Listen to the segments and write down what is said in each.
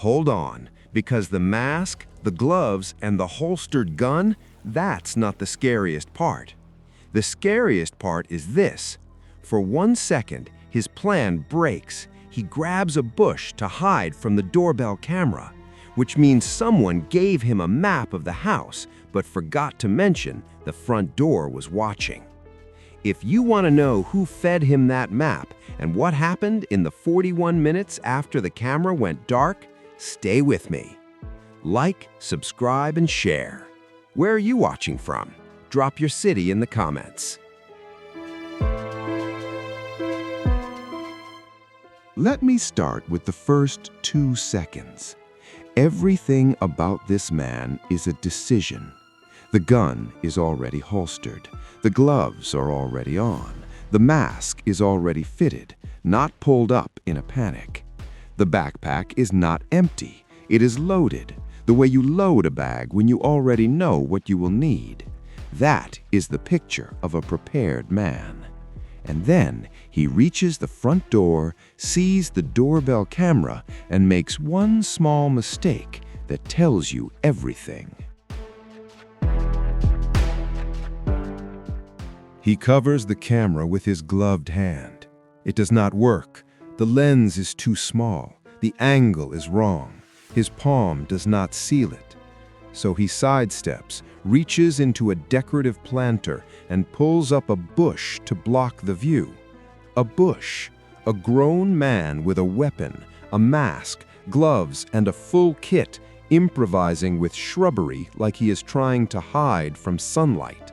Hold on, because the mask, the gloves, and the holstered gun, that's not the scariest part. The scariest part is this. For 1 second, his plan breaks. He grabs a bush to hide from the doorbell camera, which means someone gave him a map of the house, but forgot to mention the front door was watching. If you want to know who fed him that map and what happened in the 41 minutes after the camera went dark, stay with me. Like, subscribe, and share. Where are you watching from? Drop your city in the comments. Let me start with the first 2 seconds. Everything about this man is a decision. The gun is already holstered. The gloves are already on. The mask is already fitted, not pulled up in a panic. The backpack is not empty. It is loaded, the way you load a bag when you already know what you will need. That is the picture of a prepared man. And then he reaches the front door, sees the doorbell camera, and makes one small mistake that tells you everything. He covers the camera with his gloved hand. It does not work. The lens is too small. The angle is wrong. His palm does not seal it. So he sidesteps, reaches into a decorative planter, and pulls up a bush to block the view. A bush. A grown man with a weapon, a mask, gloves, and a full kit, improvising with shrubbery like he is trying to hide from sunlight.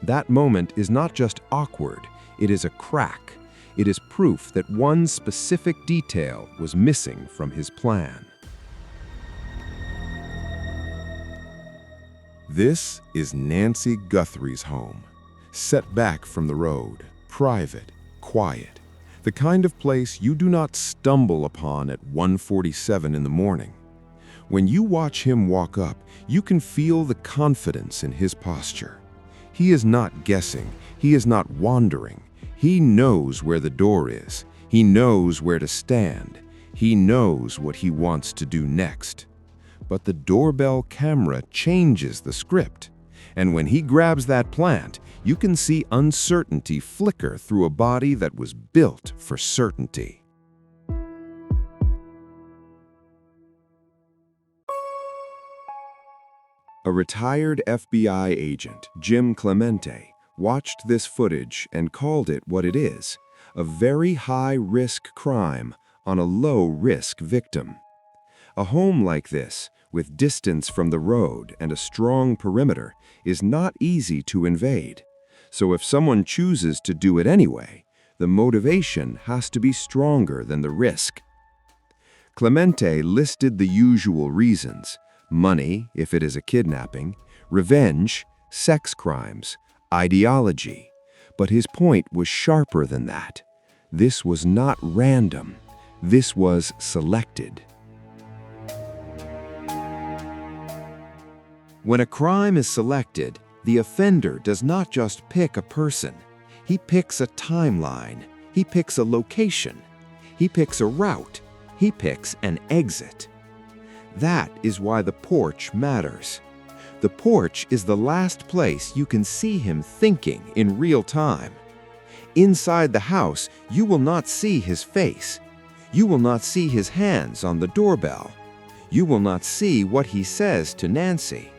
That moment is not just awkward, it is a crack. It is proof that one specific detail was missing from his plan. This is Nancy Guthrie's home. Set back from the road, private, quiet. The kind of place you do not stumble upon at 1:47 in the morning. When you watch him walk up, you can feel the confidence in his posture. He is not guessing. He is not wandering. He knows where the door is. He knows where to stand. He knows what he wants to do next. But the doorbell camera changes the script. And when he grabs that plant, you can see uncertainty flicker through a body that was built for certainty. A retired FBI agent, Jim Clemente, watched this footage and called it what it is, a very high-risk crime on a low-risk victim. A home like this, with distance from the road and a strong perimeter, is not easy to invade. So if someone chooses to do it anyway, the motivation has to be stronger than the risk. Clemente listed the usual reasons: money, if it is a kidnapping, revenge, sex crimes, ideology. But his point was sharper than that. This was not random. This was selected. When a crime is selected, the offender does not just pick a person. He picks a timeline. He picks a location. He picks a route. He picks an exit. That is why the porch matters. The porch is the last place you can see him thinking in real time. Inside the house, you will not see his face. You will not see his hands on the doorbell. You will not see what he says to Nancy.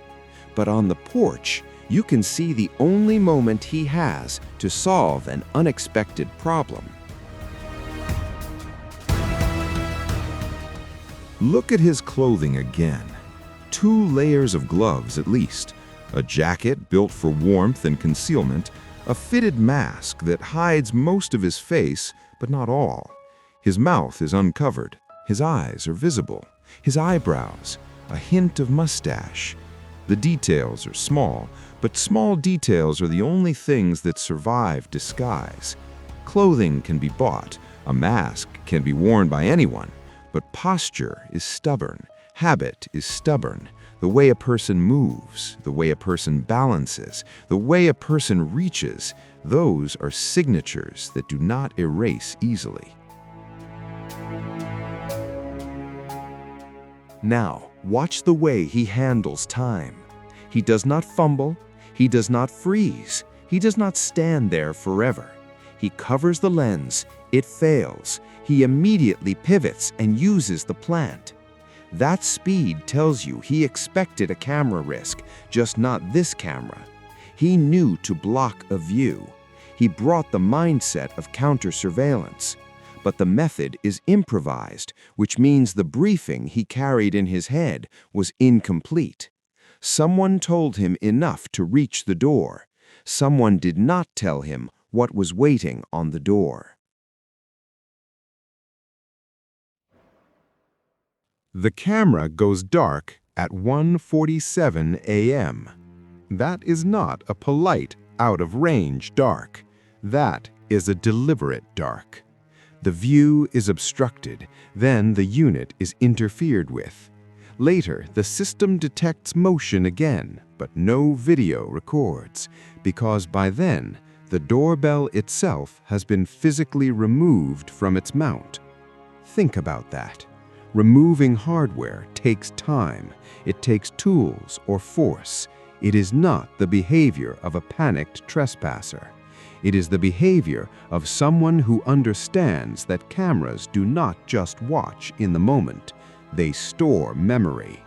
But on the porch, you can see the only moment he has to solve an unexpected problem. Look at his clothing again. 2 layers of gloves at least, a jacket built for warmth and concealment, a fitted mask that hides most of his face, but not all. His mouth is uncovered, his eyes are visible, his eyebrows, a hint of mustache. The details are small, but small details are the only things that survive disguise. Clothing can be bought, a mask can be worn by anyone, but posture is stubborn, habit is stubborn. The way a person moves, the way a person balances, the way a person reaches, those are signatures that do not erase easily. Now, watch the way he handles time. He does not fumble, he does not freeze, he does not stand there forever. He covers the lens, it fails, he immediately pivots and uses the plant. That speed tells you he expected a camera risk, just not this camera. He knew to block a view. He brought the mindset of counter-surveillance. But the method is improvised, which means the briefing he carried in his head was incomplete. Someone told him enough to reach the door. Someone did not tell him what was waiting on the door. The camera goes dark at 1:47 a.m. That is not a polite, out-of-range dark. That is a deliberate dark. The view is obstructed, then the unit is interfered with. Later, the system detects motion again, but no video records, because by then, the doorbell itself has been physically removed from its mount. Think about that. Removing hardware takes time. It takes tools or force. It is not the behavior of a panicked trespasser. It is the behavior of someone who understands that cameras do not just watch in the moment. They store memory.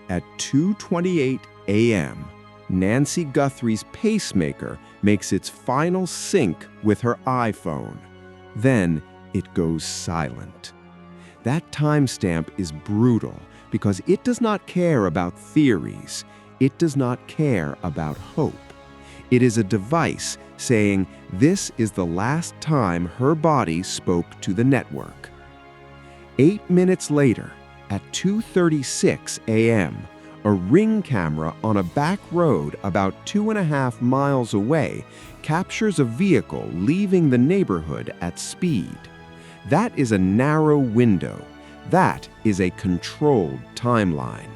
At 2:28 a.m., Nancy Guthrie's pacemaker makes its final sync with her iPhone. Then it goes silent. That timestamp is brutal because it does not care about theories. It does not care about hope. It is a device saying this is the last time her body spoke to the network. 8 minutes later, at 2:36 a.m., a Ring camera on a back road about 2.5 miles away captures a vehicle leaving the neighborhood at speed. That is a narrow window. That is a controlled timeline.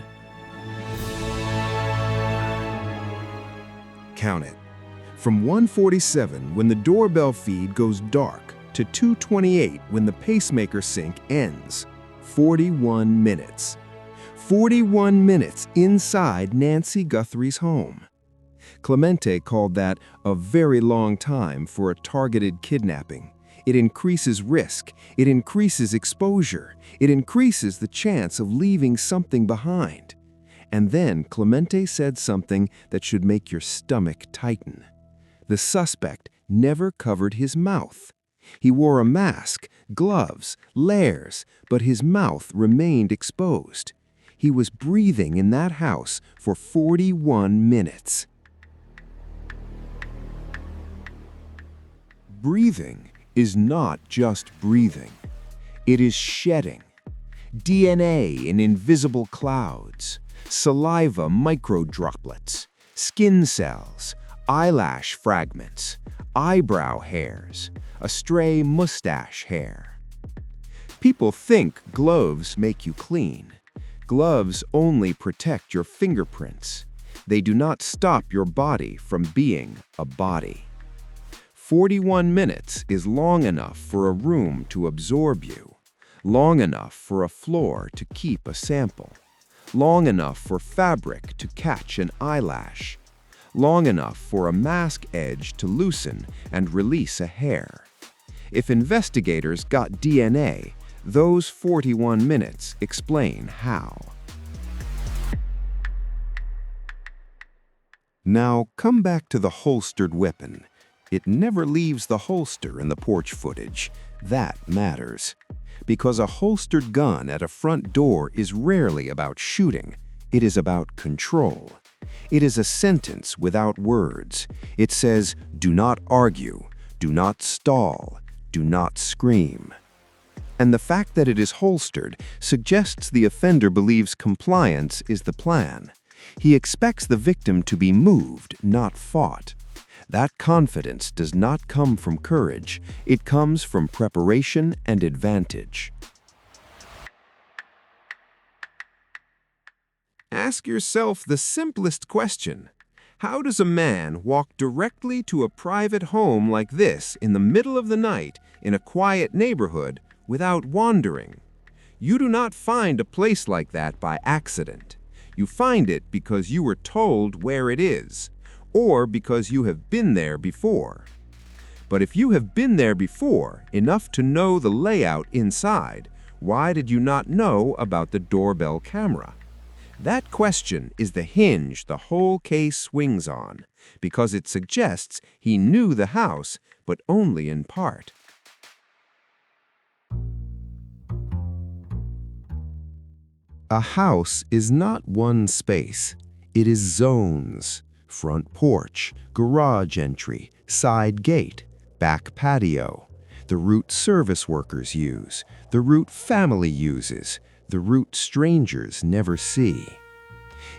Count it. From 1:47 when the doorbell feed goes dark to 2:28 when the pacemaker sync ends. 41 minutes. 41 minutes inside Nancy Guthrie's home. Clemente called that a very long time for a targeted kidnapping. It increases risk. It increases exposure. It increases the chance of leaving something behind. And then Clemente said something that should make your stomach tighten. The suspect never covered his mouth. He wore a mask, gloves, layers, but his mouth remained exposed. He was breathing in that house for 41 minutes. Breathing is not just breathing. It is shedding. DNA in invisible clouds, saliva microdroplets, skin cells, eyelash fragments, eyebrow hairs, a stray mustache hair. People think gloves make you clean. Gloves only protect your fingerprints. They do not stop your body from being a body. 41 minutes is long enough for a room to absorb you, long enough for a floor to keep a sample, long enough for fabric to catch an eyelash, long enough for a mask edge to loosen and release a hair. If investigators got DNA, those 41 minutes explain how. Now come back to the holstered weapon. It never leaves the holster in the porch footage. That matters. Because a holstered gun at a front door is rarely about shooting. It is about control. It is a sentence without words. It says, do not argue, do not stall, do not scream. And the fact that it is holstered suggests the offender believes compliance is the plan. He expects the victim to be moved, not fought. That confidence does not come from courage. It comes from preparation and advantage. Ask yourself the simplest question. How does a man walk directly to a private home like this in the middle of the night in a quiet neighborhood without wandering. You do not find a place like that by accident. You find it because you were told where it is, or because you have been there before. But if you have been there before, enough to know the layout inside, why did you not know about the doorbell camera? That question is the hinge the whole case swings on, because it suggests he knew the house, but only in part. A house is not one space. It is zones: front porch, garage entry, side gate, back patio, the route service workers use, the route family uses, the route strangers never see.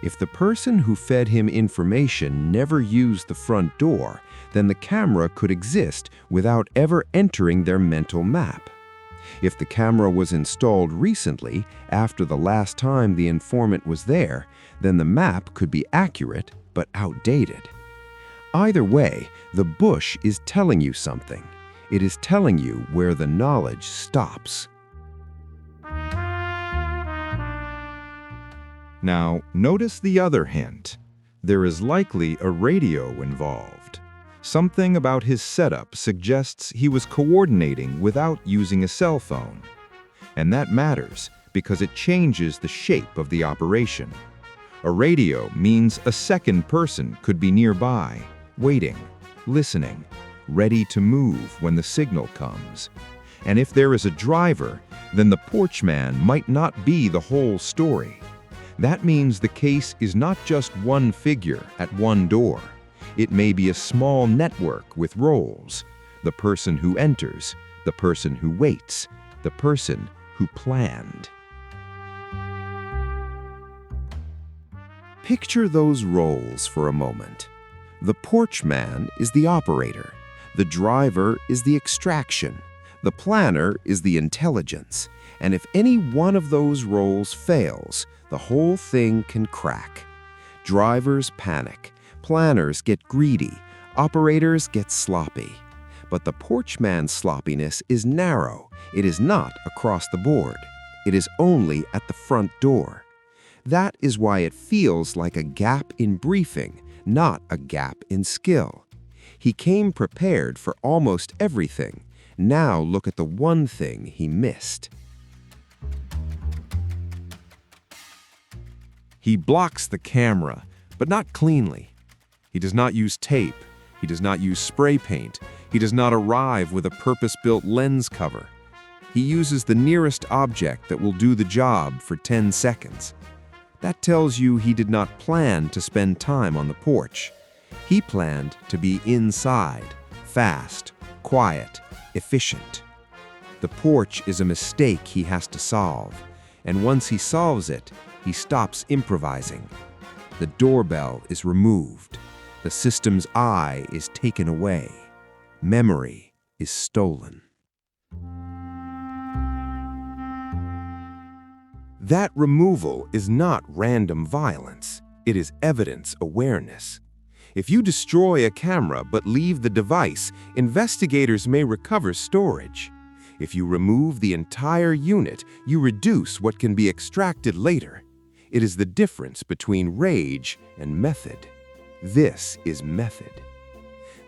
If the person who fed him information never used the front door, then the camera could exist without ever entering their mental map. If the camera was installed recently, after the last time the informant was there, then the map could be accurate but outdated. Either way, the bush is telling you something. It is telling you where the knowledge stops. Now, notice the other hint. There is likely a radio involved. Something about his setup suggests he was coordinating without using a cell phone. And that matters because it changes the shape of the operation. A radio means a second person could be nearby, waiting, listening, ready to move when the signal comes. And if there is a driver, then the porchman might not be the whole story. That means the case is not just one figure at one door. It may be a small network with roles: the person who enters, the person who waits, the person who planned. Picture those roles for a moment. The porchman is the operator. The driver is the extraction. The planner is the intelligence. And if any one of those roles fails, the whole thing can crack. Drivers panic. Planners get greedy. Operators get sloppy. But the porchman's sloppiness is narrow. It is not across the board. It is only at the front door. That is why it feels like a gap in briefing, not a gap in skill. He came prepared for almost everything. Now look at the one thing he missed. He blocks the camera, but not cleanly. He does not use tape. He does not use spray paint. He does not arrive with a purpose-built lens cover. He uses the nearest object that will do the job for 10 seconds. That tells you he did not plan to spend time on the porch. He planned to be inside, fast, quiet, efficient. The porch is a mistake he has to solve, and once he solves it, he stops improvising. The doorbell is removed. The system's eye is taken away. Memory is stolen. That removal is not random violence. It is evidence awareness. If you destroy a camera but leave the device, investigators may recover storage. If you remove the entire unit, you reduce what can be extracted later. It is the difference between rage and method. This is method.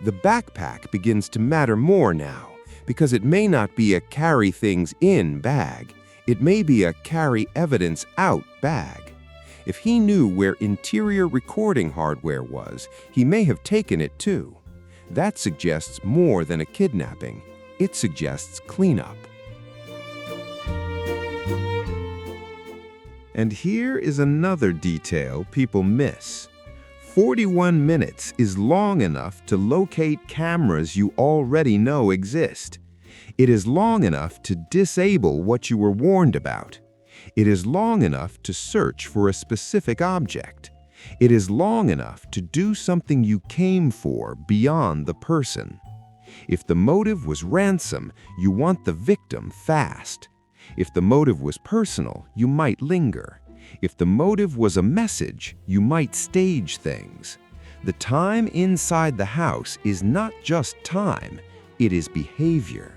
The backpack begins to matter more now, because it may not be a carry things in bag. It may be a carry evidence out bag. If he knew where interior recording hardware was, he may have taken it too. That suggests more than a kidnapping. It suggests cleanup. And here is another detail people miss. 41 minutes is long enough to locate cameras you already know exist. It is long enough to disable what you were warned about. It is long enough to search for a specific object. It is long enough to do something you came for beyond the person. If the motive was ransom, you want the victim fast. If the motive was personal, you might linger. If the motive was a message, you might stage things. The time inside the house is not just time, it is behavior.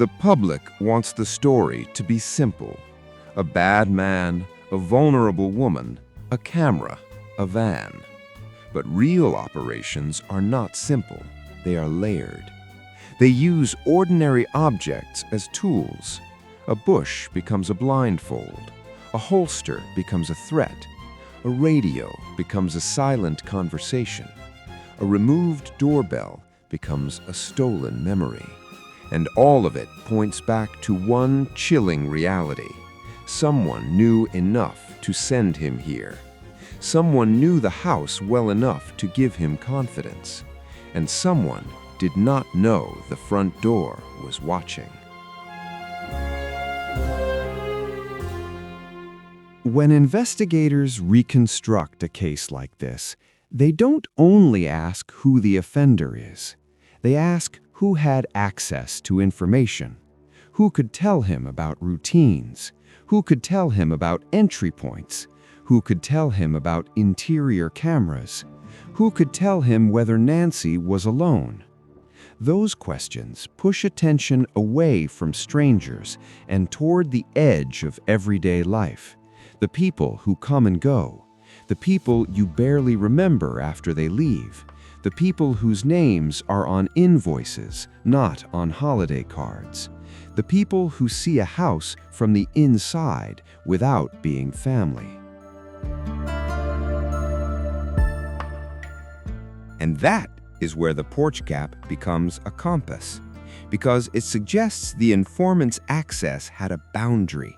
The public wants the story to be simple. A bad man, a vulnerable woman, a camera, a van. But real operations are not simple. They are layered. They use ordinary objects as tools. A bush becomes a blindfold. A holster becomes a threat. A radio becomes a silent conversation. A removed doorbell becomes a stolen memory. And all of it points back to one chilling reality. Someone knew enough to send him here. Someone knew the house well enough to give him confidence. And someone did not know the front door was watching. When investigators reconstruct a case like this, they don't only ask who the offender is. They ask who had access to information, who could tell him about routines, who could tell him about entry points, who could tell him about interior cameras, who could tell him whether Nancy was alone. Those questions push attention away from strangers and toward the edge of everyday life. The people who come and go, the people you barely remember after they leave, the people whose names are on invoices, not on holiday cards, the people who see a house from the inside without being family. And that is where the porch gap becomes a compass, because it suggests the informant's access had a boundary.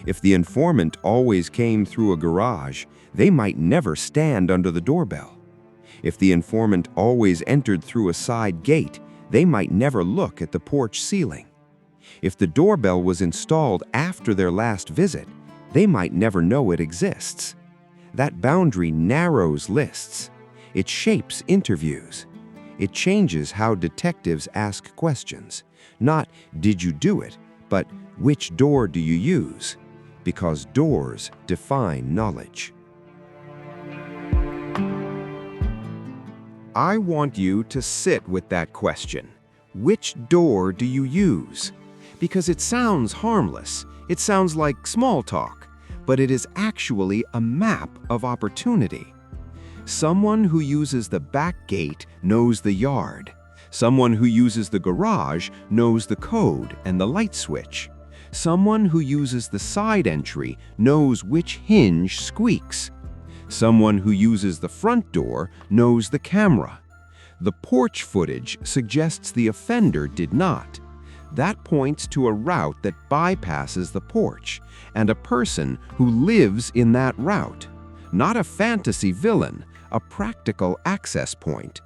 If the informant always came through a garage, they might never stand under the doorbell. If the informant always entered through a side gate, they might never look at the porch ceiling. If the doorbell was installed after their last visit, they might never know it exists. That boundary narrows lists. It shapes interviews. It changes how detectives ask questions. Not, "Did you do it?" but "Which door do you use?" Because doors define knowledge. I want you to sit with that question. Which door do you use? Because it sounds harmless. It sounds like small talk, but it is actually a map of opportunity. Someone who uses the back gate knows the yard. Someone who uses the garage knows the code and the light switch. Someone who uses the side entry knows which hinge squeaks. Someone who uses the front door knows the camera. The porch footage suggests the offender did not. That points to a route that bypasses the porch and a person who lives in that route. Not a fantasy villain, a practical access point.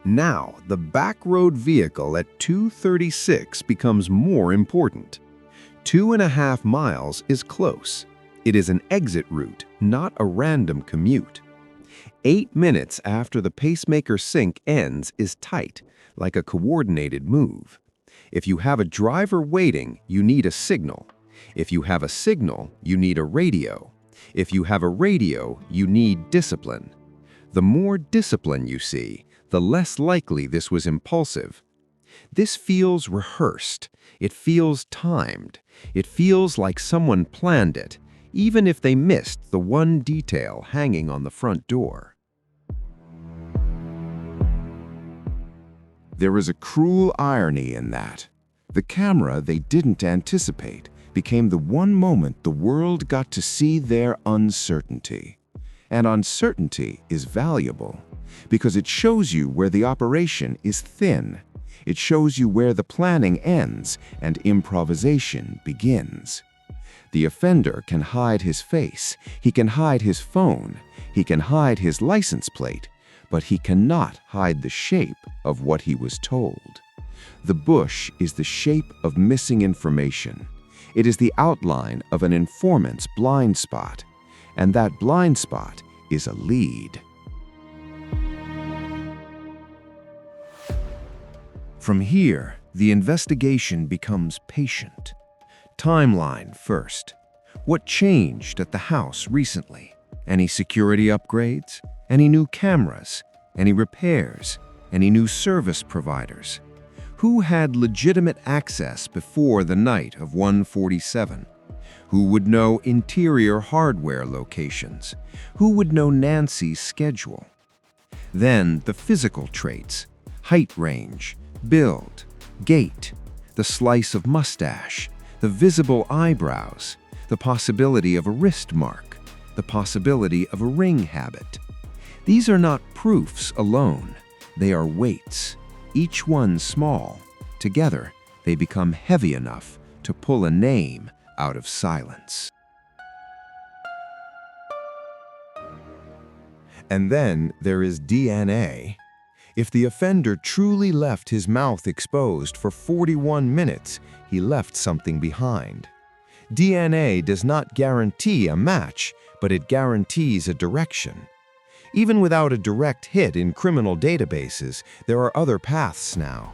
Now, the back road vehicle at 2:36 becomes more important. 2.5 miles is close. It is an exit route, not a random commute. 8 minutes after the pacemaker sync ends is tight, like a coordinated move. If you have a driver waiting, you need a signal. If you have a signal, you need a radio. If you have a radio, you need discipline. The more discipline you see, the less likely this was impulsive. This feels rehearsed. It feels timed. It feels like someone planned it, even if they missed the one detail hanging on the front door. There is a cruel irony in that. The camera they didn't anticipate became the one moment the world got to see their uncertainty. And uncertainty is valuable because it shows you where the operation is thin. It shows you where the planning ends and improvisation begins. The offender can hide his face, he can hide his phone, he can hide his license plate, but he cannot hide the shape of what he was told. The bush is the shape of missing information. It is the outline of an informant's blind spot, and that blind spot is a lead. From here, the investigation becomes patient. Timeline first. What changed at the house recently? Any security upgrades? Any new cameras? Any repairs? and he knew service providers. Who had legitimate access before the night of 147? Who would know interior hardware locations? Who would know Nancy's schedule? Then the physical traits: height range, build, gait, the slice of mustache, the visible eyebrows, the possibility of a wrist mark, the possibility of a ring habit. These are not proofs alone. They are weights, each one small. Together, they become heavy enough to pull a name out of silence. And then there is DNA. If the offender truly left his mouth exposed for 41 minutes, he left something behind. DNA does not guarantee a match, but it guarantees a direction. Even without a direct hit in criminal databases, there are other paths now.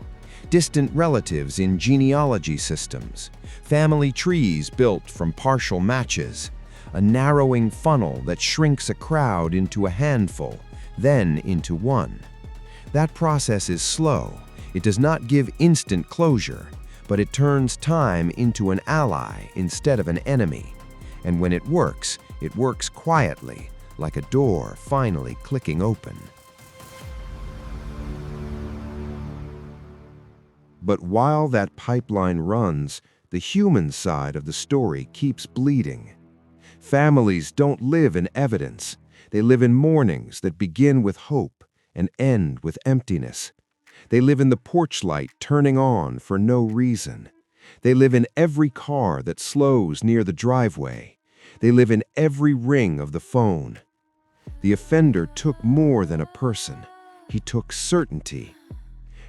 Distant relatives in genealogy systems, family trees built from partial matches, a narrowing funnel that shrinks a crowd into a handful, then into one. That process is slow. It does not give instant closure, but it turns time into an ally instead of an enemy. And when it works quietly, like a door finally clicking open. But while that pipeline runs, the human side of the story keeps bleeding. Families don't live in evidence. They live in mornings that begin with hope and end with emptiness. They live in the porch light turning on for no reason. They live in every car that slows near the driveway. They live in every ring of the phone. The offender took more than a person. He took certainty.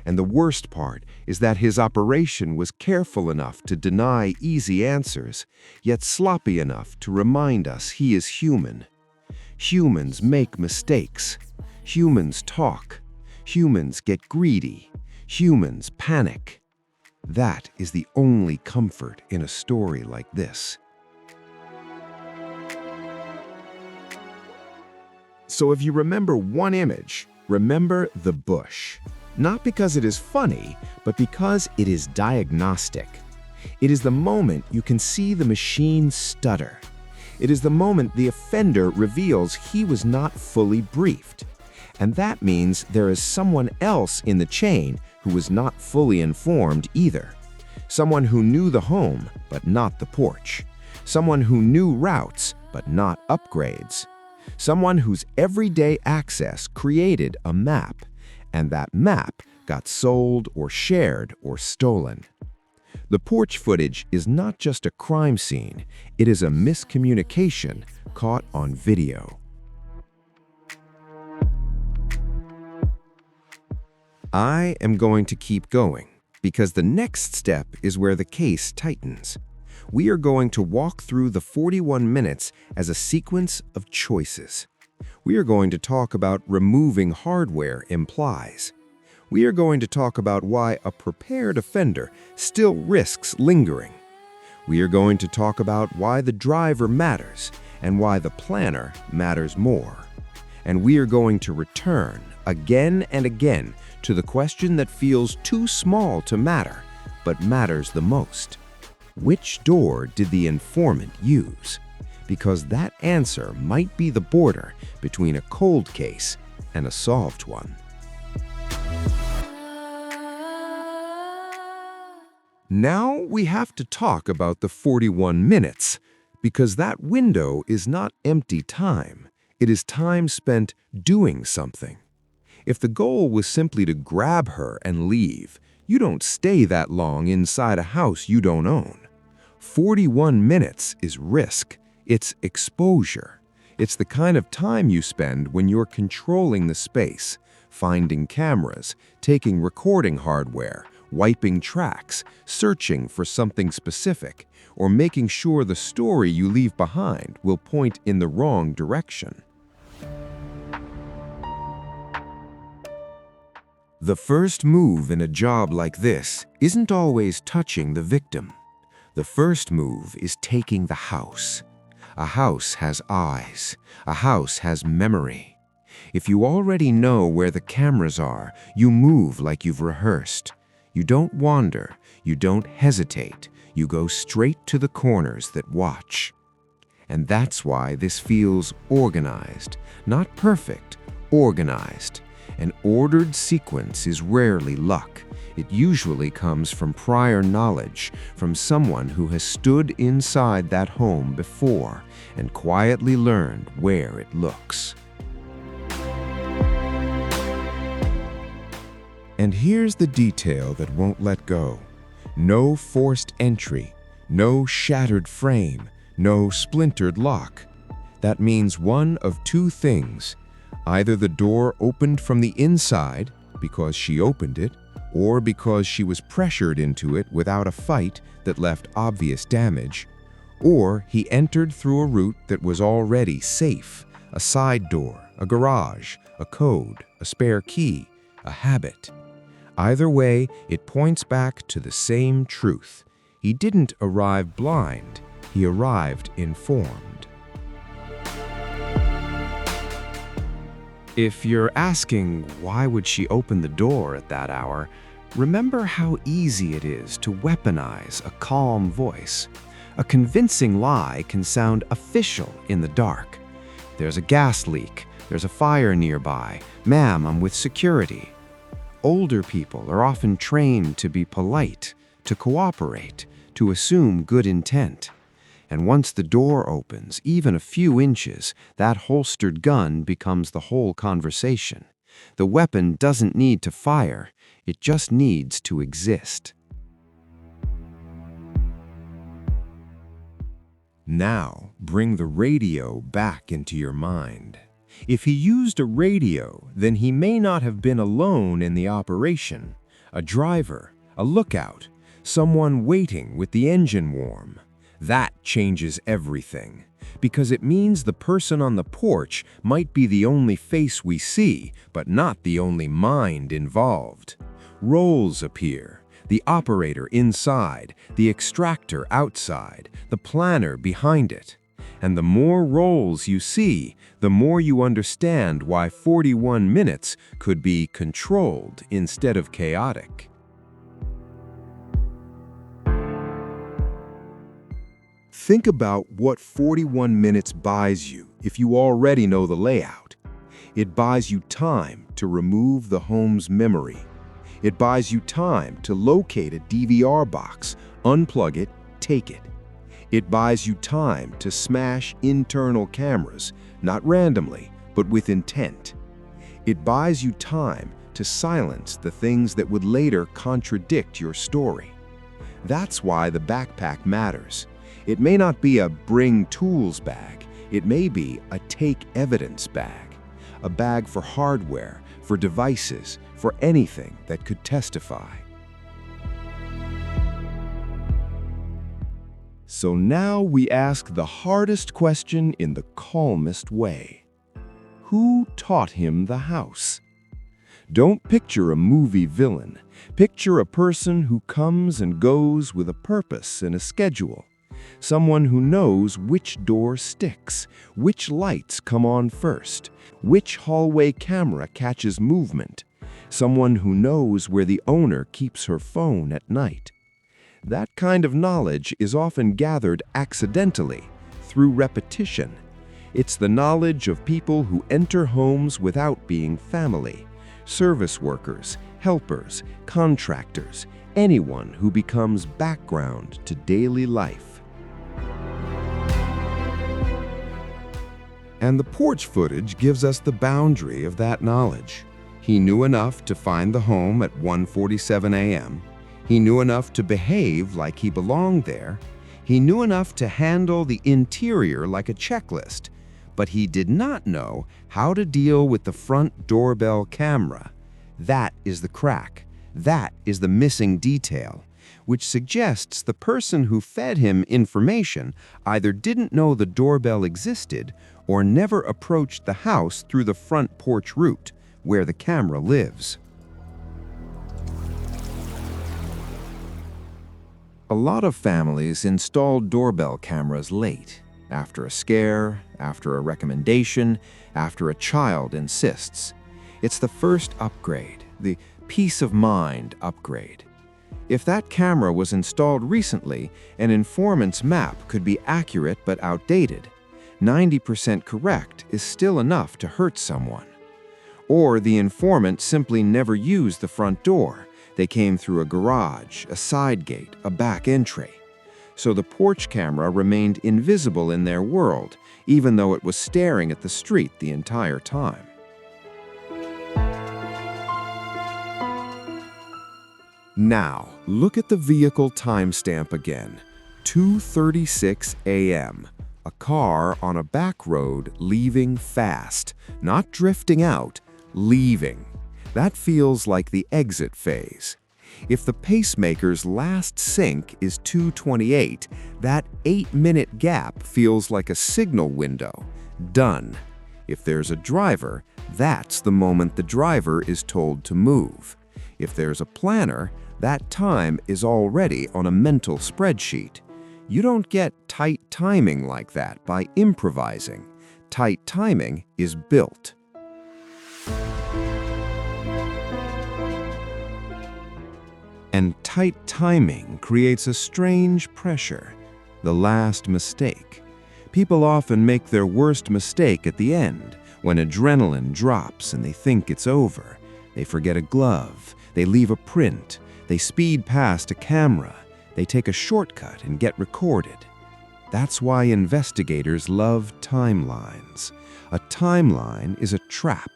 And the worst part is that his operation was careful enough to deny easy answers, yet sloppy enough to remind us he is human. Humans make mistakes. Humans talk. Humans get greedy. Humans panic. That is the only comfort in a story like this. So if you remember one image, remember the bush. Not because it is funny, but because it is diagnostic. It is the moment you can see the machine stutter. It is the moment the offender reveals he was not fully briefed. And that means there is someone else in the chain who was not fully informed either. Someone who knew the home, but not the porch. Someone who knew routes, but not upgrades. Someone whose everyday access created a map, and that map got sold or shared or stolen. The porch footage is not just a crime scene, it is a miscommunication caught on video. I am going to keep going, because the next step is where the case tightens. We are going to walk through the 41 minutes as a sequence of choices. We are going to talk about removing hardware implies. We are going to talk about why a prepared offender still risks lingering. We are going to talk about why the driver matters and why the planner matters more. And we are going to return again and again to the question that feels too small to matter, but matters the most. Which door did the informant use? Because that answer might be the border between a cold case and a solved one. Now we have to talk about the 41 minutes, because that window is not empty time. It is time spent doing something. If the goal was simply to grab her and leave, you don't stay that long inside a house you don't own. 41 minutes is risk. It's exposure. It's the kind of time you spend when you're controlling the space, finding cameras, taking recording hardware, wiping tracks, searching for something specific, or making sure the story you leave behind will point in the wrong direction. The first move in a job like this isn't always touching the victim. The first move is taking the house. A house has eyes. A house has memory. If you already know where the cameras are, you move like you've rehearsed. You don't wander, you don't hesitate, you go straight to the corners that watch. And that's why this feels organized, not perfect, organized. An ordered sequence is rarely luck. It usually comes from prior knowledge, from someone who has stood inside that home before and quietly learned where it looks. And here's the detail that won't let go. No forced entry, no shattered frame, no splintered lock. That means one of two things. Either the door opened from the inside because she opened it, or because she was pressured into it without a fight that left obvious damage, or he entered through a route that was already safe, a side door, a garage, a code, a spare key, a habit. Either way, it points back to the same truth. He didn't arrive blind, he arrived informed. If you're asking why would she open the door at that hour, remember how easy it is to weaponize a calm voice. A convincing lie can sound official in the dark. There's a gas leak, there's a fire nearby, ma'am, I'm with security. Older people are often trained to be polite, to cooperate, to assume good intent. And once the door opens, even a few inches, that holstered gun becomes the whole conversation. The weapon doesn't need to fire, it just needs to exist. Now, bring the radio back into your mind. If he used a radio, then he may not have been alone in the operation. A driver, a lookout, someone waiting with the engine warm. That changes everything, because it means the person on the porch might be the only face we see, but not the only mind involved. Roles appear. The operator inside, the extractor outside, the planner behind it. And the more roles you see, the more you understand why 41 minutes could be controlled instead of chaotic. Think about what 41 minutes buys you if you already know the layout. It buys you time to remove the home's memory. It buys you time to locate a DVR box, unplug it, take it. It buys you time to smash internal cameras, not randomly, but with intent. It buys you time to silence the things that would later contradict your story. That's why the backpack matters. It may not be a bring tools bag, it may be a take evidence bag. A bag for hardware, for devices, for anything that could testify. So now we ask the hardest question in the calmest way. Who taught him the house? Don't picture a movie villain. Picture a person who comes and goes with a purpose and a schedule. Someone who knows which door sticks, which lights come on first, which hallway camera catches movement. Someone who knows where the owner keeps her phone at night. That kind of knowledge is often gathered accidentally, through repetition. It's the knowledge of people who enter homes without being family. Service workers, helpers, contractors, anyone who becomes background to daily life. And the porch footage gives us the boundary of that knowledge. He knew enough to find the home at 1:47 a.m. He knew enough to behave like he belonged there. He knew enough to handle the interior like a checklist. But he did not know how to deal with the front doorbell camera. That is the crack. That is the missing detail, which suggests the person who fed him information either didn't know the doorbell existed or never approached the house through the front porch route, where the camera lives. A lot of families install doorbell cameras late. After a scare, after a recommendation, after a child insists. It's the first upgrade, the peace of mind upgrade. If that camera was installed recently, an informant's map could be accurate but outdated. 90% correct is still enough to hurt someone. Or the informant simply never used the front door. They came through a garage, a side gate, a back entry. So the porch camera remained invisible in their world, even though it was staring at the street the entire time. Now, look at the vehicle timestamp again. 2:36 a.m. A car on a back road leaving fast, not drifting out, leaving. That feels like the exit phase. If the pacemaker's last sync is 2:28, that 8-minute gap feels like a signal window. Done. If there's a driver, that's the moment the driver is told to move. If there's a planner, that time is already on a mental spreadsheet. You don't get tight timing like that by improvising. Tight timing is built. And tight timing creates a strange pressure. The last mistake. People often make their worst mistake at the end, when adrenaline drops and they think it's over. They forget a glove, they leave a print, they speed past a camera, they take a shortcut and get recorded. That's why investigators love timelines. A timeline is a trap.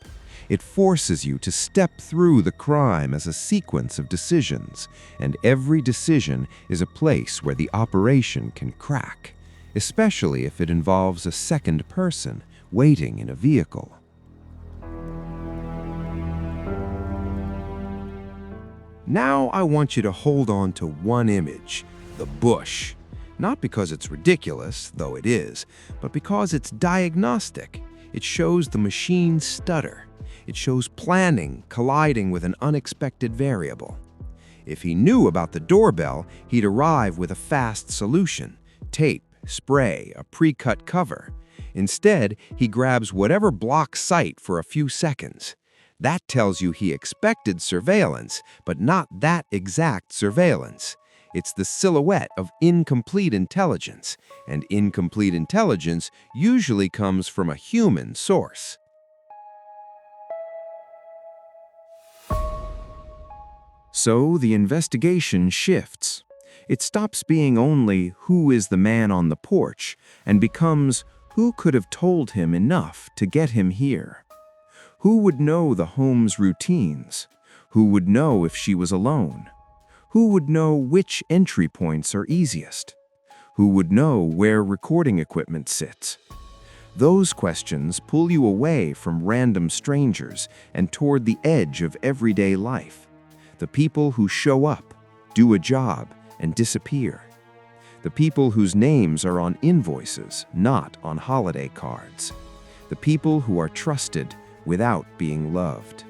It forces you to step through the crime as a sequence of decisions, and every decision is a place where the operation can crack, especially if it involves a second person waiting in a vehicle. Now I want you to hold on to one image, the bush. Not because it's ridiculous, though it is, but because it's diagnostic. It shows the machine's stutter. It shows planning colliding with an unexpected variable. If he knew about the doorbell, he'd arrive with a fast solution: tape, spray, a pre-cut cover. Instead, he grabs whatever blocks sight for a few seconds. That tells you he expected surveillance, but not that exact surveillance. It's the silhouette of incomplete intelligence, and incomplete intelligence usually comes from a human source. So the investigation shifts. It stops being only who is the man on the porch and becomes who could have told him enough to get him here. Who would know the home's routines? Who would know if she was alone? Who would know which entry points are easiest? Who would know where recording equipment sits? Those questions pull you away from random strangers and toward the edge of everyday life. The people who show up, do a job, and disappear. The people whose names are on invoices, not on holiday cards. The people who are trusted without being loved.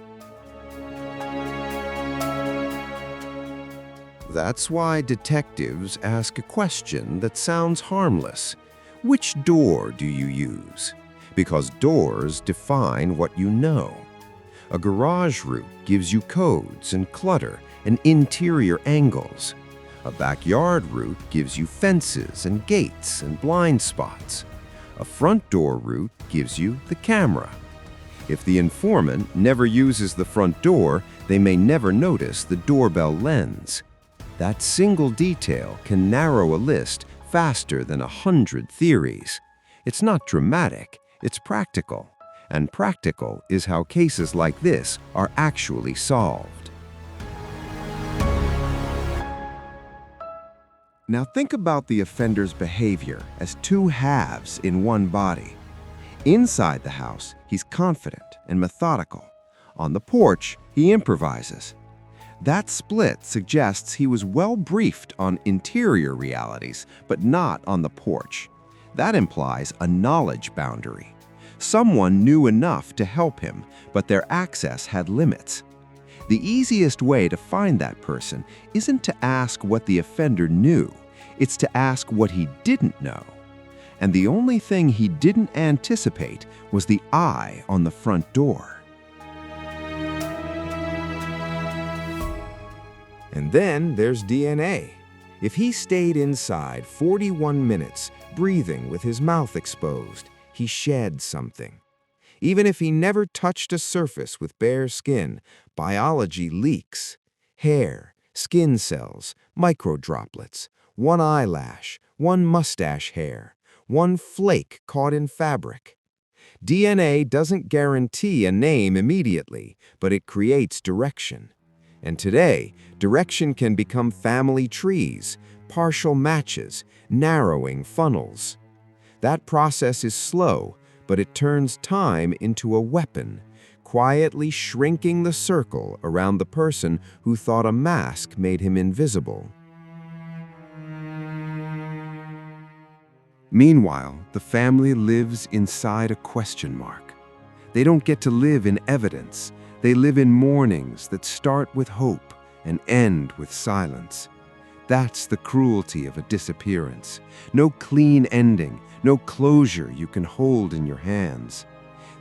That's why detectives ask a question that sounds harmless. Which door do you use? Because doors define what you know. A garage route gives you codes and clutter and interior angles. A backyard route gives you fences and gates and blind spots. A front door route gives you the camera. If the informant never uses the front door, they may never notice the doorbell lens. That single detail can narrow a list faster than 100 theories. It's not dramatic, it's practical. And practical is how cases like this are actually solved. Now think about the offender's behavior as two halves in one body. Inside the house, he's confident and methodical. On the porch, he improvises. That split suggests he was well briefed on interior realities, but not on the porch. That implies a knowledge boundary. Someone knew enough to help him, but their access had limits. The easiest way to find that person isn't to ask what the offender knew, it's to ask what he didn't know. and the only thing he didn't anticipate was the eye on the front door. And then there's DNA. If he stayed inside 41 minutes, breathing with his mouth exposed, he shed something. Even if he never touched a surface with bare skin, biology leaks. Hair, skin cells, microdroplets, one eyelash, one mustache hair, one flake caught in fabric. DNA doesn't guarantee a name immediately, but it creates direction. And today, direction can become family trees, partial matches, narrowing funnels. That process is slow, but it turns time into a weapon, quietly shrinking the circle around the person who thought a mask made him invisible. Meanwhile, the family lives inside a question mark. They don't get to live in evidence. They live in mornings that start with hope and end with silence. That's the cruelty of a disappearance. No clean ending, no closure you can hold in your hands.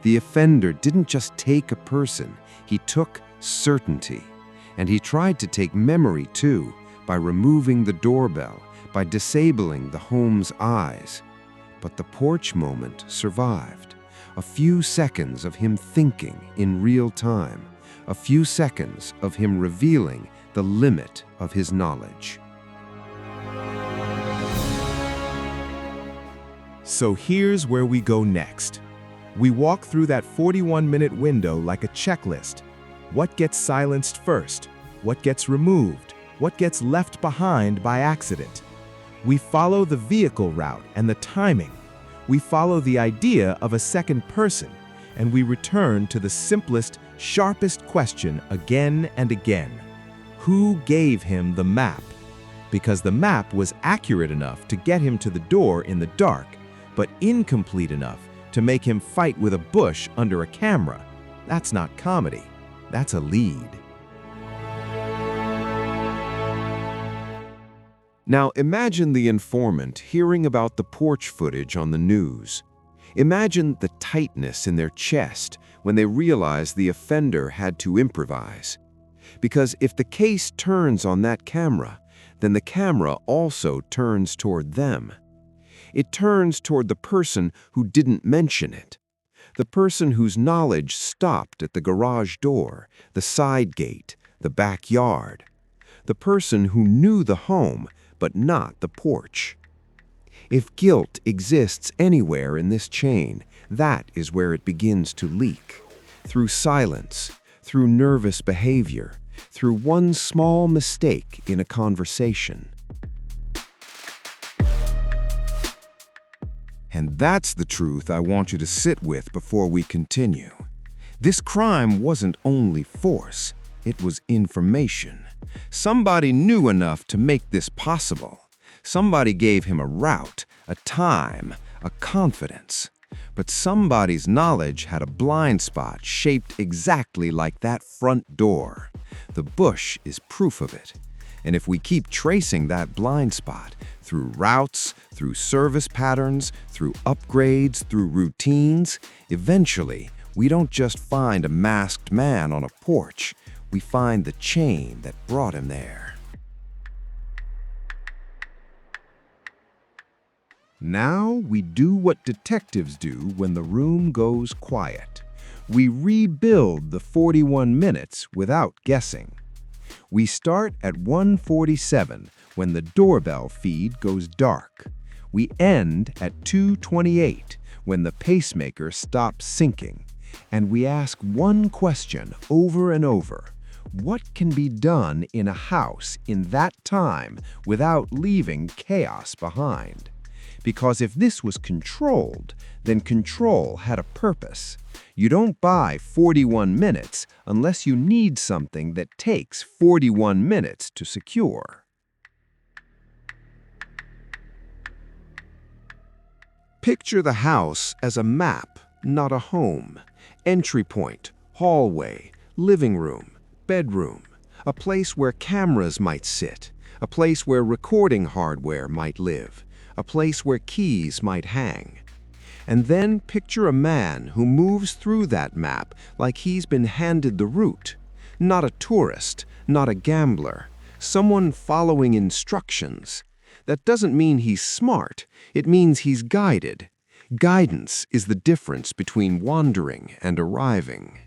The offender didn't just take a person, he took certainty. And he tried to take memory too, by removing the doorbell, by disabling the home's eyes. But the porch moment survived. A few seconds of him thinking in real time. A few seconds of him revealing the limit of his knowledge. So here's where we go next. We walk through that 41-minute window like a checklist. What gets silenced first? What gets removed? What gets left behind by accident? We follow the vehicle route and the timing. We follow the idea of a second person, and we return to the simplest, sharpest question again and again. Who gave him the map? Because the map was accurate enough to get him to the door in the dark, but incomplete enough to make him fight with a bush under a camera. That's not comedy. That's a lead. Now imagine the informant hearing about the porch footage on the news. Imagine the tightness in their chest when they realize the offender had to improvise. Because if the case turns on that camera, then the camera also turns toward them. It turns toward the person who didn't mention it. The person whose knowledge stopped at the garage door, the side gate, the backyard. The person who knew the home, but not the porch. If guilt exists anywhere in this chain, that is where it begins to leak. Through silence, through nervous behavior, through one small mistake in a conversation. And that's the truth I want you to sit with before we continue. This crime wasn't only force, it was information. Somebody knew enough to make this possible. Somebody gave him a route, a time, a confidence. But somebody's knowledge had a blind spot shaped exactly like that front door. The bush is proof of it. And if we keep tracing that blind spot through routes, through service patterns, through upgrades, through routines, eventually we don't just find a masked man on a porch, we find the chain that brought him there. Now we do what detectives do when the room goes quiet. We rebuild the 41 minutes without guessing. We start at 1:47 when the doorbell feed goes dark. We end at 2:28 when the pacemaker stops syncing. And we ask one question over and over. What can be done in a house in that time without leaving chaos behind? Because if this was controlled, then control had a purpose. You don't buy 41 minutes unless you need something that takes 41 minutes to secure. Picture the house as a map, not a home. Entry point, hallway, living room, bedroom, a place where cameras might sit, a place where recording hardware might live, a place where keys might hang. And then picture a man who moves through that map like he's been handed the route. Not a tourist, not a gambler, someone following instructions. That doesn't mean he's smart, it means he's guided. Guidance is the difference between wandering and arriving.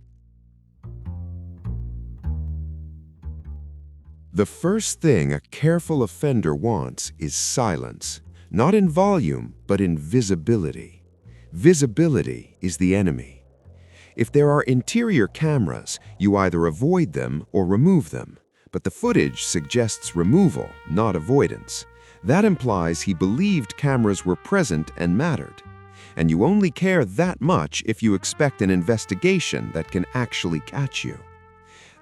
The first thing a careful offender wants is silence, not in volume, but in visibility. Visibility is the enemy. If there are interior cameras, you either avoid them or remove them, but the footage suggests removal, not avoidance. That implies he believed cameras were present and mattered. And you only care that much if you expect an investigation that can actually catch you.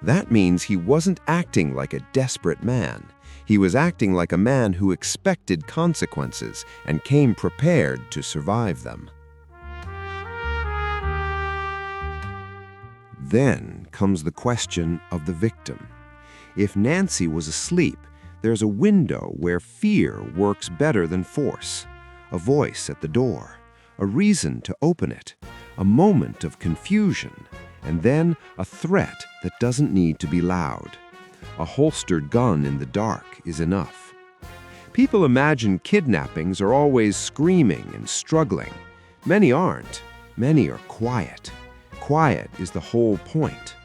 That means he wasn't acting like a desperate man. He was acting like a man who expected consequences and came prepared to survive them. Then comes the question of the victim. If Nancy was asleep, there's a window where fear works better than force. A voice at the door, a reason to open it, a moment of confusion, and then a threat that doesn't need to be loud. A holstered gun in the dark is enough. People imagine kidnappings are always screaming and struggling. Many aren't. Many are quiet. Quiet is the whole point.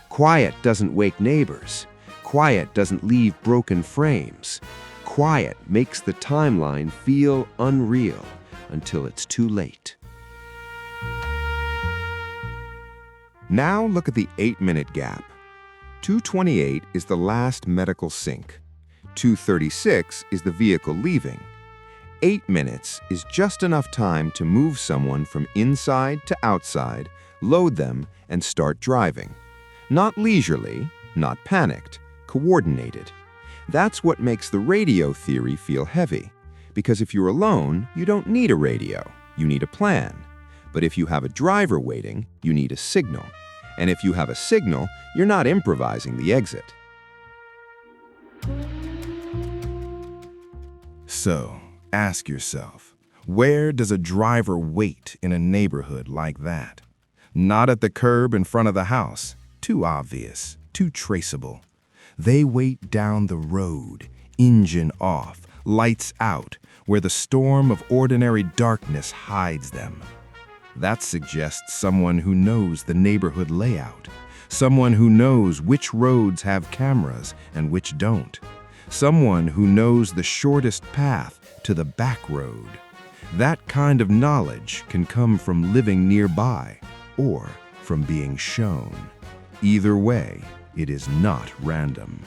Quiet doesn't wake neighbors. Quiet doesn't leave broken frames. Quiet makes the timeline feel unreal until it's too late. Now look at the 8-minute gap. 2:28 is the last medical sync. 2:36 is the vehicle leaving. 8 minutes is just enough time to move someone from inside to outside, load them, and start driving. Not leisurely, not panicked, coordinated. That's what makes the radio theory feel heavy. Because if you're alone, you don't need a radio, you need a plan. But if you have a driver waiting, you need a signal. And if you have a signal, you're not improvising the exit. So, ask yourself, where does a driver wait in a neighborhood like that? Not at the curb in front of the house. Too obvious, too traceable. They wait down the road, engine off, lights out, where the storm of ordinary darkness hides them. That suggests someone who knows the neighborhood layout, someone who knows which roads have cameras and which don't, someone who knows the shortest path to the back road. That kind of knowledge can come from living nearby or from being shown. Either way, it is not random.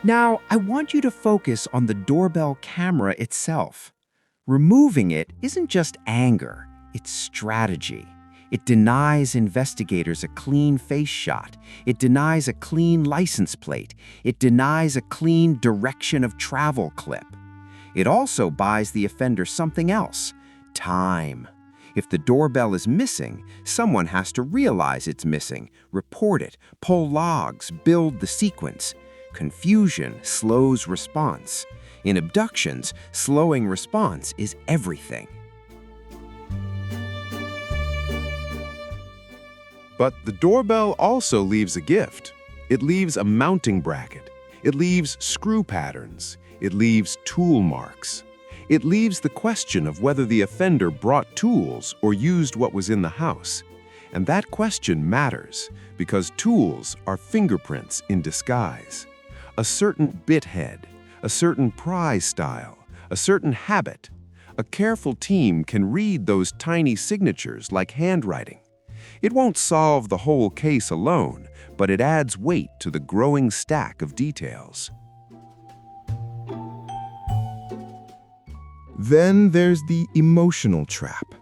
Now, I want you to focus on the doorbell camera itself. Removing it isn't just anger, it's strategy. It denies investigators a clean face shot. It denies a clean license plate. It denies a clean direction of travel clip. It also buys the offender something else: time. If the doorbell is missing, someone has to realize it's missing, report it, pull logs, build the sequence. Confusion slows response. In abductions, slowing response is everything. But the doorbell also leaves a gift. It leaves a mounting bracket. It leaves screw patterns. It leaves tool marks. It leaves the question of whether the offender brought tools or used what was in the house. And that question matters because tools are fingerprints in disguise. A certain bit head, a certain pry style, a certain habit. A careful team can read those tiny signatures like handwriting. It won't solve the whole case alone, but it adds weight to the growing stack of details. Then there's the emotional trap.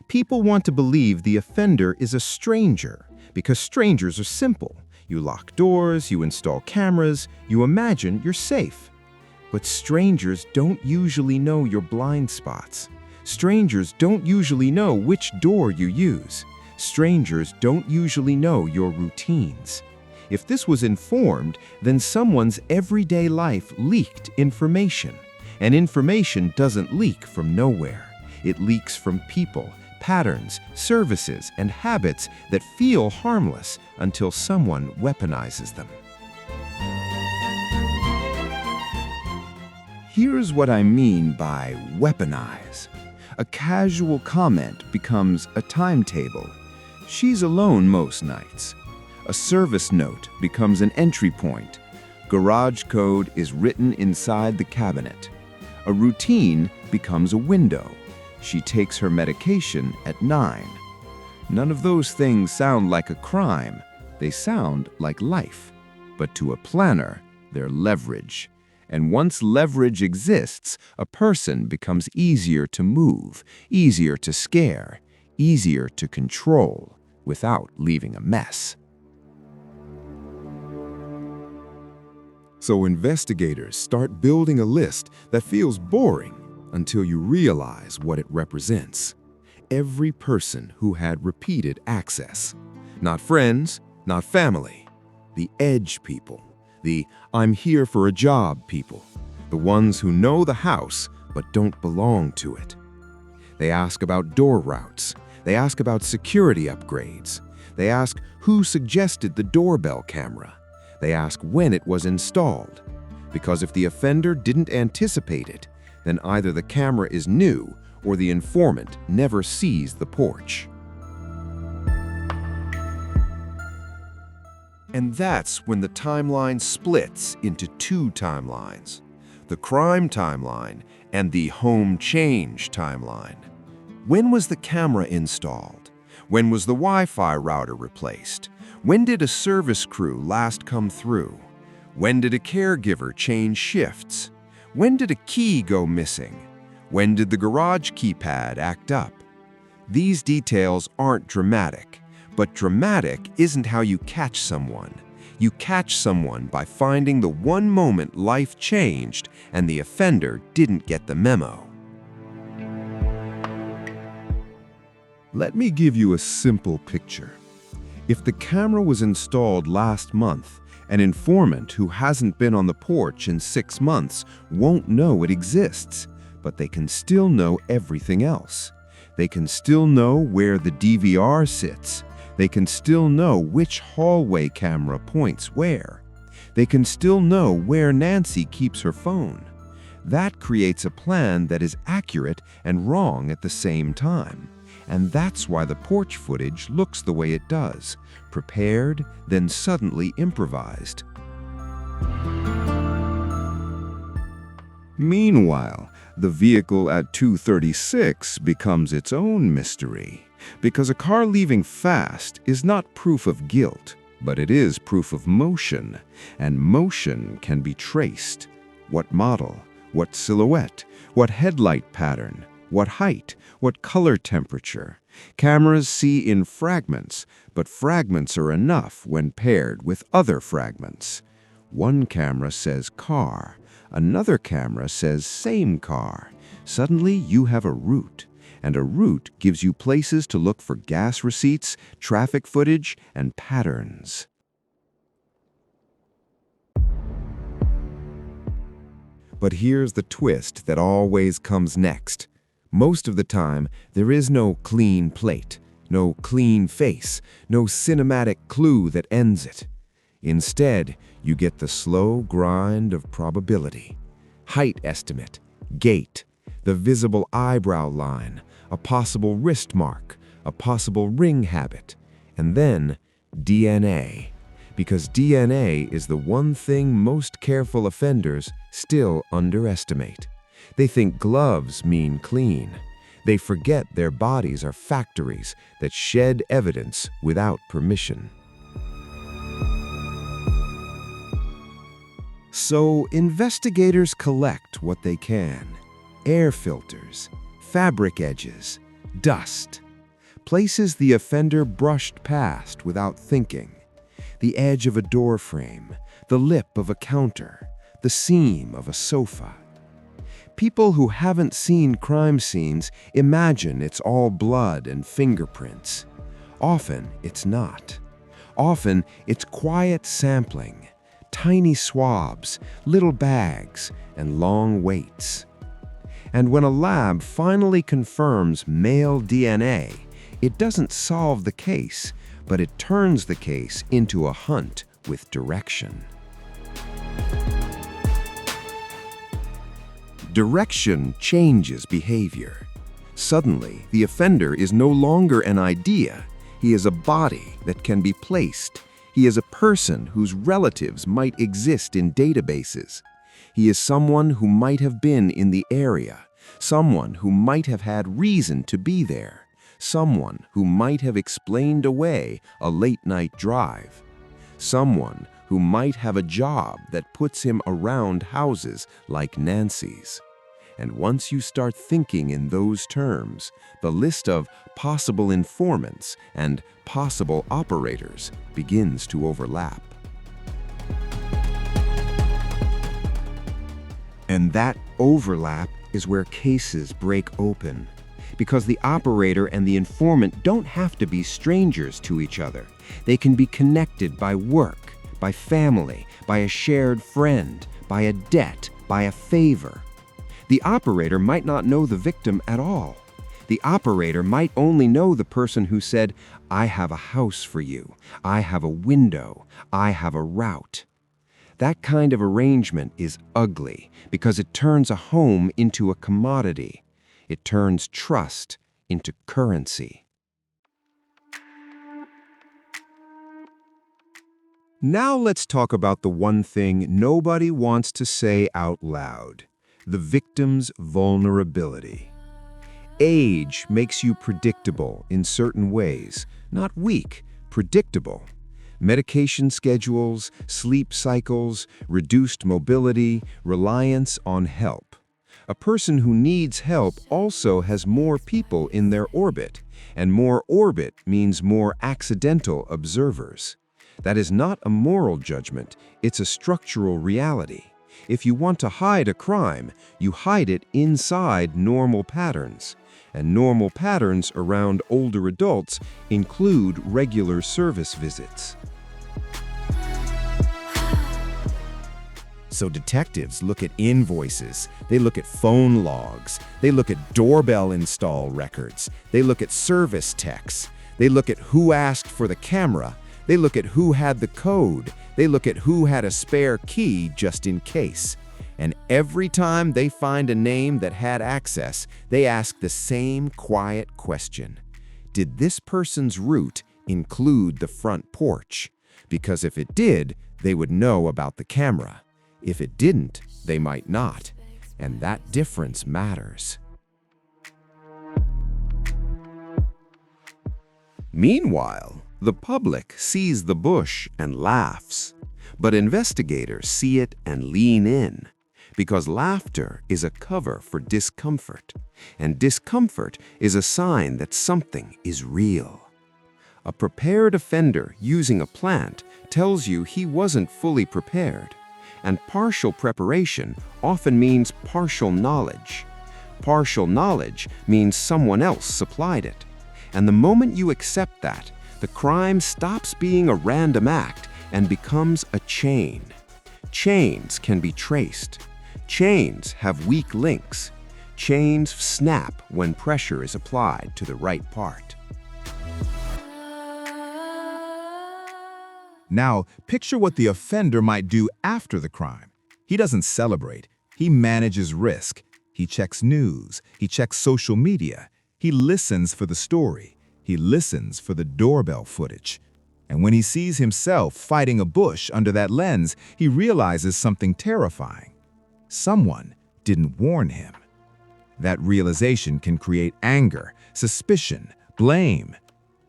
People want to believe the offender is a stranger because strangers are simple. You lock doors, you install cameras, you imagine you're safe. But strangers don't usually know your blind spots. Strangers don't usually know which door you use. Strangers don't usually know your routines. If this was informed, then someone's everyday life leaked information. And information doesn't leak from nowhere. It leaks from people, patterns, services, and habits that feel harmless until someone weaponizes them. Here's what I mean by weaponize. A casual comment becomes a timetable. She's alone most nights. A service note becomes an entry point. Garage code is written inside the cabinet. A routine becomes a window. She takes her medication at 9. None of those things sound like a crime. They sound like life. But to a planner, they're leverage. And once leverage exists, a person becomes easier to move, easier to scare, easier to control without leaving a mess. So investigators start building a list that feels boring until you realize what it represents. Every person who had repeated access. Not friends, not family. The edge people. The I'm here for a job people. The ones who know the house but don't belong to it. They ask about door routes. They ask about security upgrades. They ask who suggested the doorbell camera. They ask when it was installed. Because if the offender didn't anticipate it, then either the camera is new or the informant never sees the porch. And that's when the timeline splits into two timelines. The crime timeline and the home change timeline. When was the camera installed? When was the Wi-Fi router replaced? When did a service crew last come through? When did a caregiver change shifts? When did a key go missing? When did the garage keypad act up? These details aren't dramatic, but dramatic isn't how you catch someone. You catch someone by finding the one moment life changed and the offender didn't get the memo. Let me give you a simple picture. If the camera was installed last month, an informant who hasn't been on the porch in 6 months won't know it exists, but they can still know everything else. They can still know where the DVR sits. They can still know which hallway camera points where. They can still know where Nancy keeps her phone. That creates a plan that is accurate and wrong at the same time. And that's why the porch footage looks the way it does, prepared, then suddenly improvised. Meanwhile, the vehicle at 2:36 becomes its own mystery, because a car leaving fast is not proof of guilt, but it is proof of motion, and motion can be traced. What model? What silhouette? What headlight pattern? What height? What color temperature? Cameras see in fragments, but fragments are enough when paired with other fragments. One camera says car, another camera says same car. Suddenly you have a route, and a route gives you places to look for gas receipts, traffic footage, and patterns. But here's the twist that always comes next. Most of the time, there is no clean plate, no clean face, no cinematic clue that ends it. Instead, you get the slow grind of probability. Height estimate, gait, the visible eyebrow line, a possible wrist mark, a possible ring habit, and then DNA. Because DNA is the one thing most careful offenders still underestimate. They think gloves mean clean. They forget their bodies are factories that shed evidence without permission. So investigators collect what they can. Air filters, fabric edges, dust. Places the offender brushed past without thinking. The edge of a door frame, the lip of a counter, the seam of a sofa. People who haven't seen crime scenes imagine it's all blood and fingerprints. Often, it's not. Often, it's quiet sampling, tiny swabs, little bags, and long waits. And when a lab finally confirms male DNA, it doesn't solve the case, but it turns the case into a hunt with direction. Direction changes behavior. Suddenly, the offender is no longer an idea. He is a body that can be placed. He is a person whose relatives might exist in databases. He is someone who might have been in the area, someone who might have had reason to be there, someone who might have explained away a late-night drive, someone who might have a job that puts him around houses like Nancy's. And once you start thinking in those terms, the list of possible informants and possible operators begins to overlap. And that overlap is where cases break open, because the operator and the informant don't have to be strangers to each other. They can be connected by work, by family, by a shared friend, by a debt, by a favor. The operator might not know the victim at all. The operator might only know the person who said, "I have a house for you, I have a window, I have a route." That kind of arrangement is ugly because it turns a home into a commodity. It turns trust into currency. Now let's talk about the one thing nobody wants to say out loud: the victim's vulnerability. Age makes you predictable in certain ways, not weak, predictable. Medication schedules, sleep cycles, reduced mobility, reliance on help. A person who needs help also has more people in their orbit, and more orbit means more accidental observers. That is not a moral judgment, it's a structural reality. If you want to hide a crime, you hide it inside normal patterns. And normal patterns around older adults include regular service visits. So detectives look at invoices, they look at phone logs, they look at doorbell install records, they look at service techs, they look at who asked for the camera, they look at who had the code, they look at who had a spare key just in case. And every time they find a name that had access, they ask the same quiet question. Did this person's route include the front porch? Because if it did, they would know about the camera. If it didn't, they might not. And that difference matters. Meanwhile, the public sees the bush and laughs, but investigators see it and lean in, because laughter is a cover for discomfort, and discomfort is a sign that something is real. A prepared offender using a plant tells you he wasn't fully prepared, and partial preparation often means partial knowledge. Partial knowledge means someone else supplied it, and the moment you accept that, the crime stops being a random act and becomes a chain. Chains can be traced. Chains have weak links. Chains snap when pressure is applied to the right part. Now, picture what the offender might do after the crime. He doesn't celebrate. He manages risk. He checks news. He checks social media. He listens for the story. He listens for the doorbell footage. And when he sees himself fighting a bush under that lens, he realizes something terrifying. Someone didn't warn him. That realization can create anger, suspicion, blame.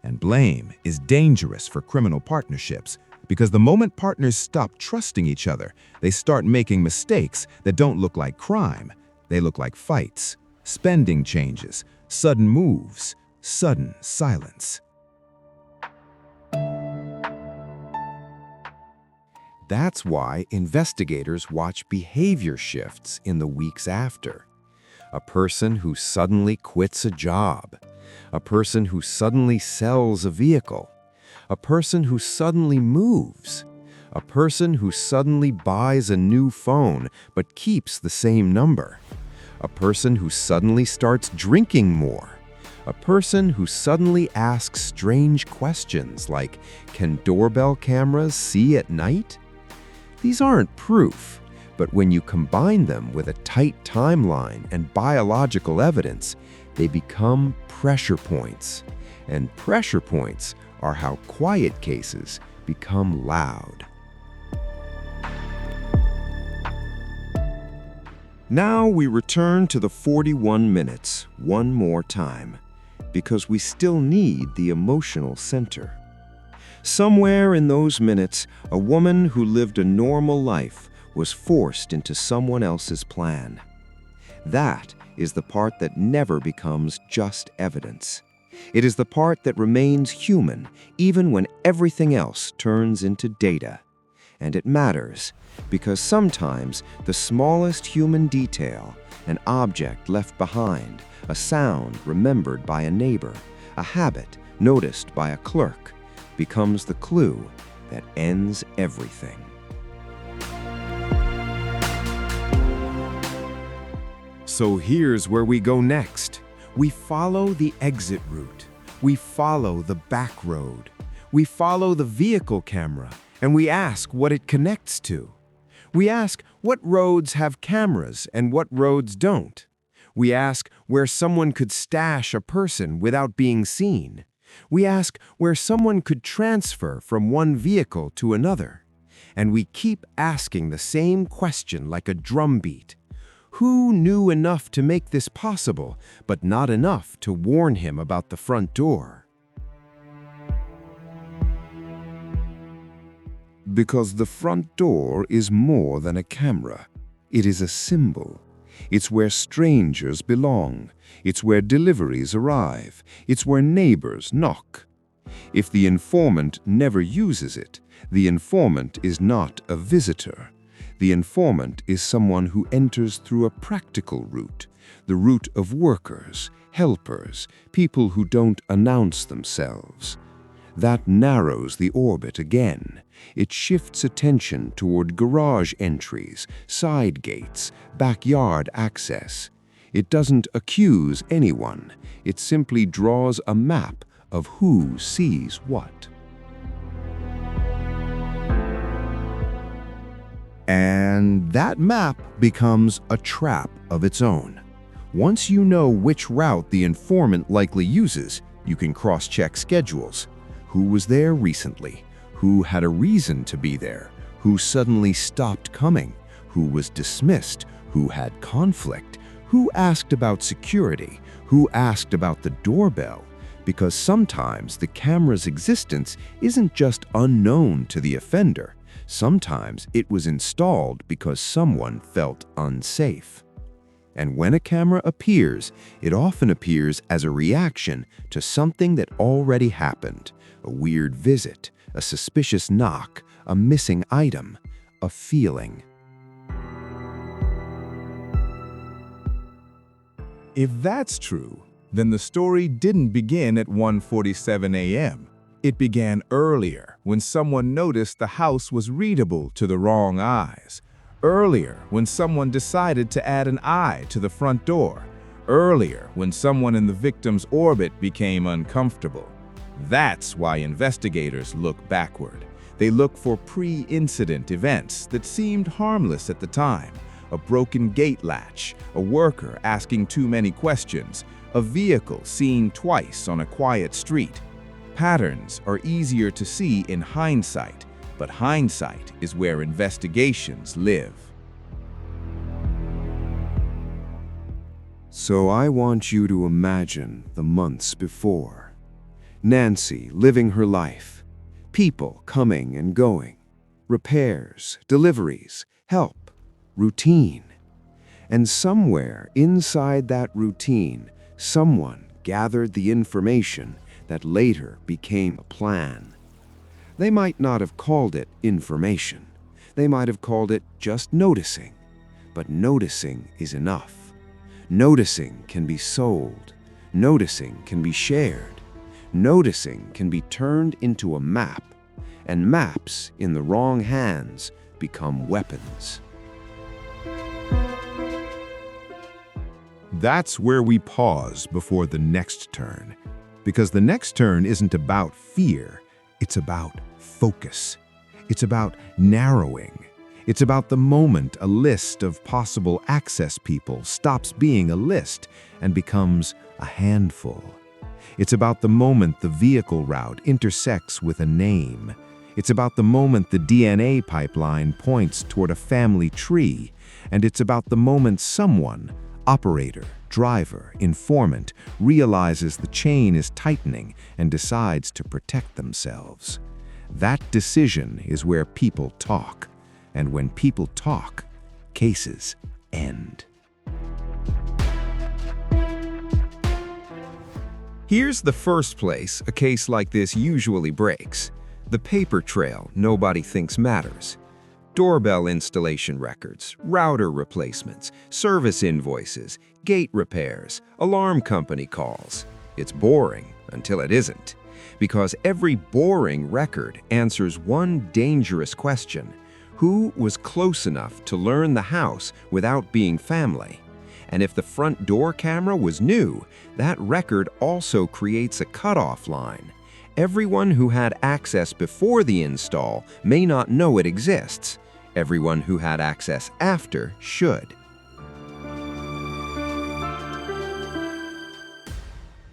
And blame is dangerous for criminal partnerships, because the moment partners stop trusting each other, they start making mistakes that don't look like crime. They look like fights, spending changes, sudden moves, sudden silence. That's why investigators watch behavior shifts in the weeks after. A person who suddenly quits a job, a person who suddenly sells a vehicle, a person who suddenly moves, a person who suddenly buys a new phone but keeps the same number, a person who suddenly starts drinking more, a person who suddenly asks strange questions like, "Can doorbell cameras see at night?" These aren't proof, but when you combine them with a tight timeline and biological evidence, they become pressure points. And pressure points are how quiet cases become loud. Now we return to the 41 minutes one more time, because we still need the emotional center. Somewhere in those minutes, a woman who lived a normal life was forced into someone else's plan. That is the part that never becomes just evidence. It is the part that remains human even when everything else turns into data. And it matters because sometimes the smallest human detail, an object left behind, a sound remembered by a neighbor, a habit noticed by a clerk, becomes the clue that ends everything. So here's where we go next. We follow the exit route. We follow the back road. We follow the vehicle camera, and we ask what it connects to. We ask what roads have cameras and what roads don't. We ask where someone could stash a person without being seen. We ask where someone could transfer from one vehicle to another. And we keep asking the same question like a drumbeat. Who knew enough to make this possible, but not enough to warn him about the front door? Because the front door is more than a camera. It is a symbol. It's where strangers belong. It's where deliveries arrive. It's where neighbors knock. If the informant never uses it, the informant is not a visitor. The informant is someone who enters through a practical route, the route of workers, helpers, people who don't announce themselves. That narrows the orbit again. It shifts attention toward garage entries, side gates, backyard access. It doesn't accuse anyone. It simply draws a map of who sees what. And that map becomes a trap of its own. Once you know which route the informant likely uses, you can cross-check schedules. Who was there recently? Who had a reason to be there? Who suddenly stopped coming? Who was dismissed? Who had conflict? Who asked about security? Who asked about the doorbell? Because sometimes the camera's existence isn't just unknown to the offender. Sometimes it was installed because someone felt unsafe. And when a camera appears, it often appears as a reaction to something that already happened. A weird visit, a suspicious knock, a missing item, a feeling. If that's true, then the story didn't begin at 1:47 a.m. It began earlier, when someone noticed the house was readable to the wrong eyes. Earlier, when someone decided to add an eye to the front door. Earlier, when someone in the victim's orbit became uncomfortable. That's why investigators look backward. They look for pre-incident events that seemed harmless at the time. A broken gate latch, a worker asking too many questions, a vehicle seen twice on a quiet street. Patterns are easier to see in hindsight, but hindsight is where investigations live. So I want you to imagine the months before. Nancy living her life. People coming and going. Repairs, deliveries, help, routine. And somewhere inside that routine, someone gathered the information that later became a plan. They might not have called it information. They might have called it just noticing. But noticing is enough. Noticing can be sold. Noticing can be shared. Noticing can be turned into a map, and maps in the wrong hands become weapons. That's where we pause before the next turn. Because the next turn isn't about fear, it's about focus. It's about narrowing. It's about the moment a list of possible access people stops being a list and becomes a handful. It's about the moment the vehicle route intersects with a name. It's about the moment the DNA pipeline points toward a family tree. And it's about the moment someone, operator, driver, informant, realizes the chain is tightening and decides to protect themselves. That decision is where people talk. And when people talk, cases end. Here's the first place a case like this usually breaks: the paper trail nobody thinks matters. Doorbell installation records, router replacements, service invoices, gate repairs, alarm company calls. It's boring until it isn't, because every boring record answers one dangerous question: who was close enough to learn the house without being family? And if the front door camera was new, that record also creates a cutoff line. Everyone who had access before the install may not know it exists. Everyone who had access after should.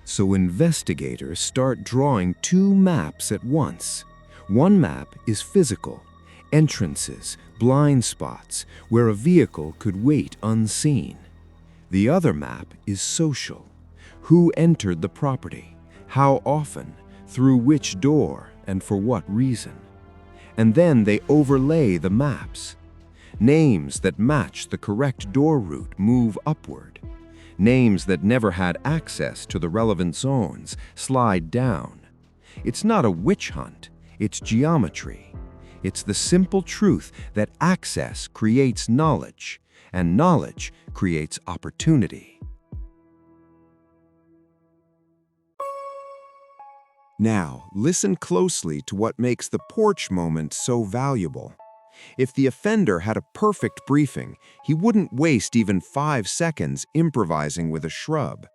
So investigators start drawing two maps at once. One map is physical: entrances, blind spots, where a vehicle could wait unseen. The other map is social: who entered the property, how often, through which door, and for what reason. And then they overlay the maps. Names that match the correct door route move upward. Names that never had access to the relevant zones slide down. It's not a witch hunt, it's geometry. It's the simple truth that access creates knowledge, and knowledge creates opportunity. Now, listen closely to what makes the porch moment so valuable. If the offender had a perfect briefing, he wouldn't waste even 5 seconds improvising with a shrub.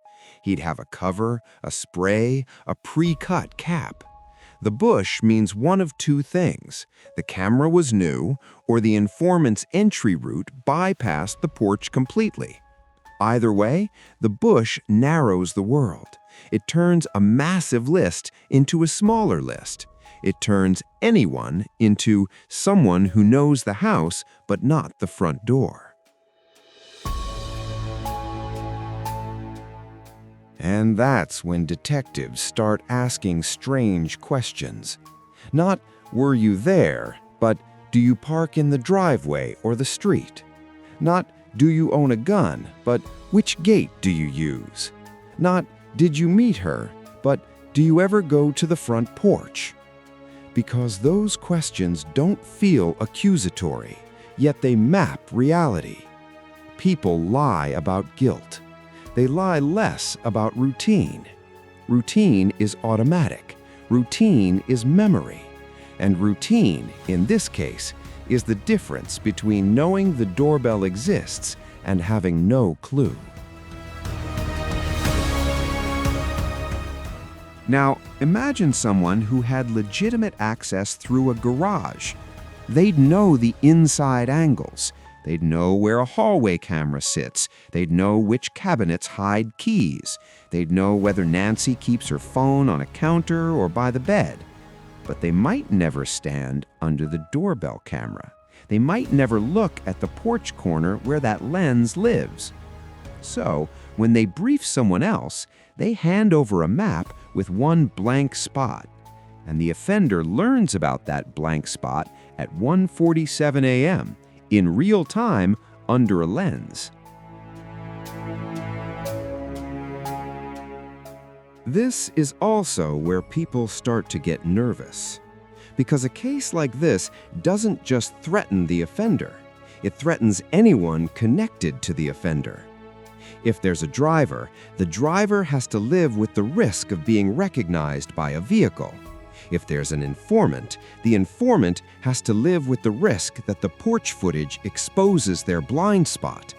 He'd have a cover, a spray, a pre-cut cap. The bush means one of two things: the camera was new, or the informant's entry route bypassed the porch completely. Either way, the bush narrows the world. It turns a massive list into a smaller list. It turns anyone into someone who knows the house but not the front door. And that's when detectives start asking strange questions. Not, were you there, but do you park in the driveway or the street? Not, do you own a gun, but which gate do you use? Not, did you meet her, but do you ever go to the front porch? Because those questions don't feel accusatory, yet they map reality. People lie about guilt. They lie less about routine. Routine is automatic. Routine is memory. And routine, in this case, is the difference between knowing the doorbell exists and having no clue. Now, imagine someone who had legitimate access through a garage. They'd know the inside angles. They'd know where a hallway camera sits. They'd know which cabinets hide keys. They'd know whether Nancy keeps her phone on a counter or by the bed. But they might never stand under the doorbell camera. They might never look at the porch corner where that lens lives. So, when they brief someone else, they hand over a map with one blank spot. And the offender learns about that blank spot at 1:47 a.m. in real time under a lens. This is also where people start to get nervous. Because a case like this doesn't just threaten the offender, it threatens anyone connected to the offender. If there's a driver, the driver has to live with the risk of being recognized by a vehicle. If there's an informant, the informant has to live with the risk that the porch footage exposes their blind spot.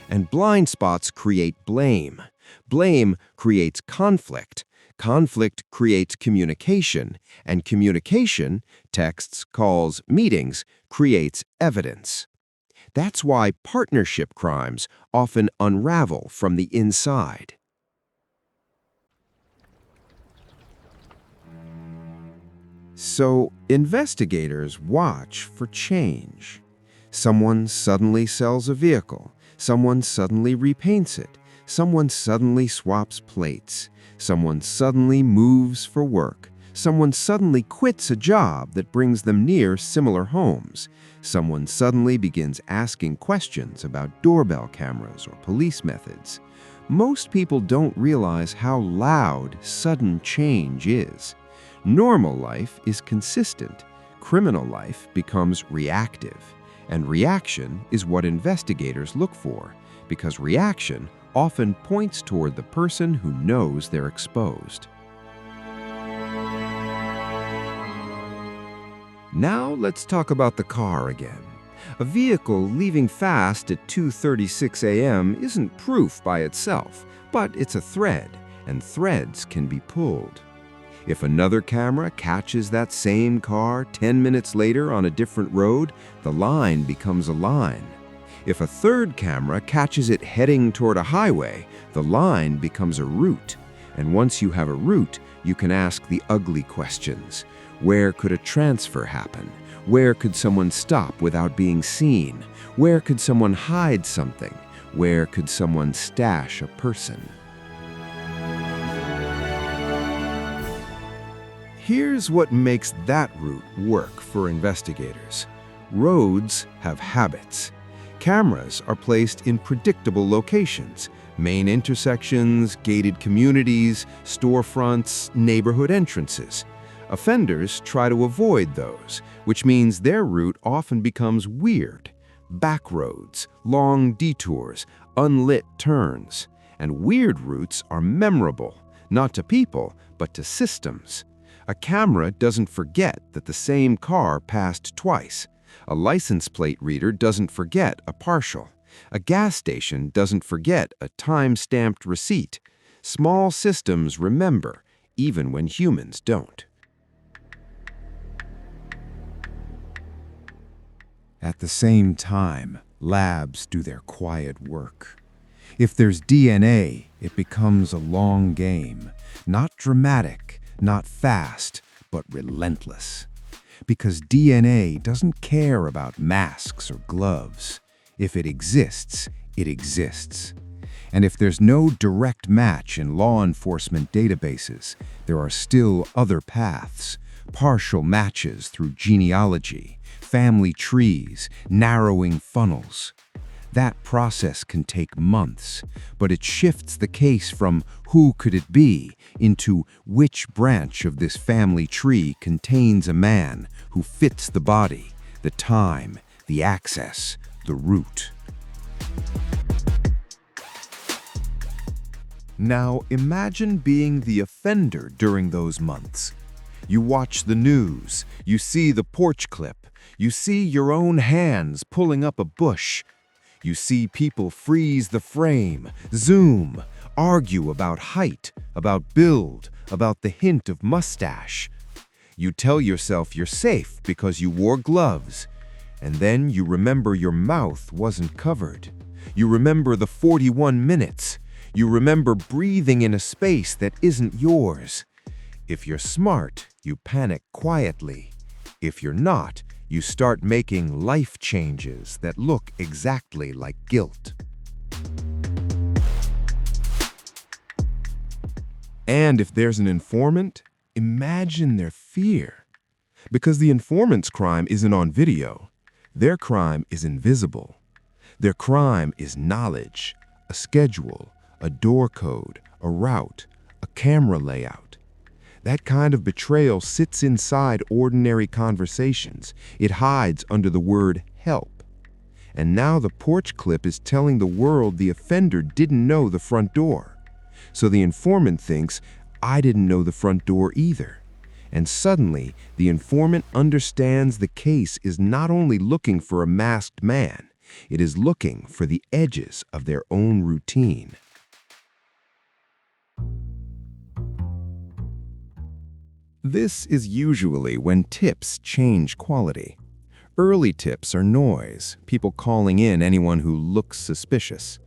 And blind spots create blame. Blame creates conflict. Conflict creates communication. And communication, texts, calls, meetings, creates evidence. That's why partnership crimes often unravel from the inside. So, investigators watch for change. Someone suddenly sells a vehicle. Someone suddenly repaints it. Someone suddenly swaps plates. Someone suddenly moves for work. Someone suddenly quits a job that brings them near similar homes. Someone suddenly begins asking questions about doorbell cameras or police methods. Most people don't realize how loud sudden change is. Normal life is consistent. Criminal life becomes reactive. And reaction is what investigators look for, because reaction often points toward the person who knows they're exposed. Now let's talk about the car again. A vehicle leaving fast at 2:36 a.m. isn't proof by itself, but it's a thread, and threads can be pulled. If another camera catches that same car 10 minutes later on a different road, the line becomes a line. If a third camera catches it heading toward a highway, the line becomes a route. And once you have a route, you can ask the ugly questions. Where could a transfer happen? Where could someone stop without being seen? Where could someone hide something? Where could someone stash a person? Here's what makes that route work for investigators. Roads have habits. Cameras are placed in predictable locations: main intersections, gated communities, storefronts, neighborhood entrances. Offenders try to avoid those, which means their route often becomes weird. Back roads, long detours, unlit turns. And weird routes are memorable, not to people, but to systems. A camera doesn't forget that the same car passed twice. A license plate reader doesn't forget a partial. A gas station doesn't forget a time-stamped receipt. Small systems remember, even when humans don't. At the same time, labs do their quiet work. If there's DNA, it becomes a long game. Not dramatic, not fast, but relentless. Because DNA doesn't care about masks or gloves. If it exists, it exists. And if there's no direct match in law enforcement databases, there are still other paths, partial matches through genealogy, family trees, narrowing funnels. That process can take months, but it shifts the case from who could it be into which branch of this family tree contains a man who fits the body, the time, the access, the route. Now imagine being the offender during those months. You watch the news, you see the porch clip, you see your own hands pulling up a bush. You see people freeze the frame, zoom, argue about height, about build, about the hint of mustache. You tell yourself you're safe because you wore gloves. And then you remember your mouth wasn't covered. You remember the 41 minutes. You remember breathing in a space that isn't yours. If you're smart, you panic quietly. If you're not, you start making life changes that look exactly like guilt. And if there's an informant, imagine their fear. Because the informant's crime isn't on video. Their crime is invisible. Their crime is knowledge, a schedule, a door code, a route, a camera layout. That kind of betrayal sits inside ordinary conversations. It hides under the word help. And now the porch clip is telling the world the offender didn't know the front door. So the informant thinks, I didn't know the front door either. And suddenly, the informant understands the case is not only looking for a masked man, it is looking for the edges of their own routine. This is usually when tips change quality. Early tips are noise, people calling in anyone who looks suspicious.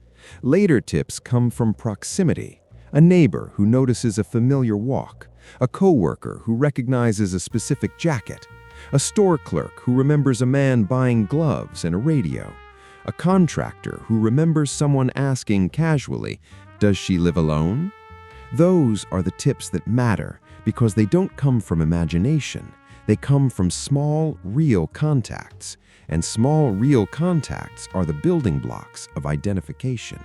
Later tips come from proximity, a neighbor who notices a familiar walk, a coworker who recognizes a specific jacket, a store clerk who remembers a man buying gloves and a radio, a contractor who remembers someone asking casually, "Does she live alone?" Those are the tips that matter because they don't come from imagination. They come from small, real contacts, and small, real contacts are the building blocks of identification.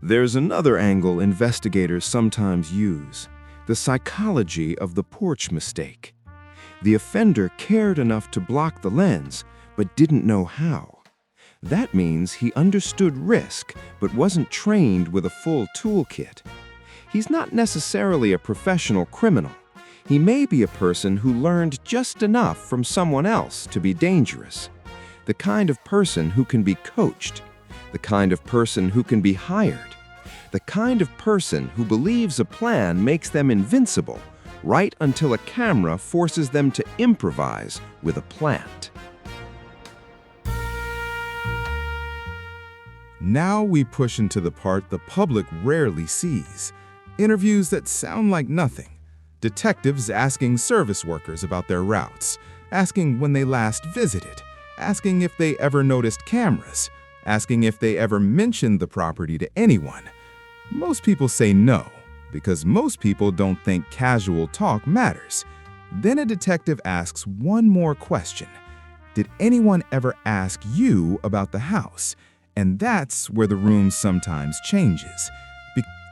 There's another angle investigators sometimes use, the psychology of the porch mistake. The offender cared enough to block the lens, but didn't know how. That means he understood risk, but wasn't trained with a full toolkit. He's not necessarily a professional criminal. He may be a person who learned just enough from someone else to be dangerous. The kind of person who can be coached. The kind of person who can be hired. The kind of person who believes a plan makes them invincible, right until a camera forces them to improvise with a plant. Now we push into the part the public rarely sees. Interviews that sound like nothing. Detectives asking service workers about their routes, asking when they last visited, asking if they ever noticed cameras, asking if they ever mentioned the property to anyone. Most people say no, because most people don't think casual talk matters. Then a detective asks one more question. Did anyone ever ask you about the house? And that's where the room sometimes changes.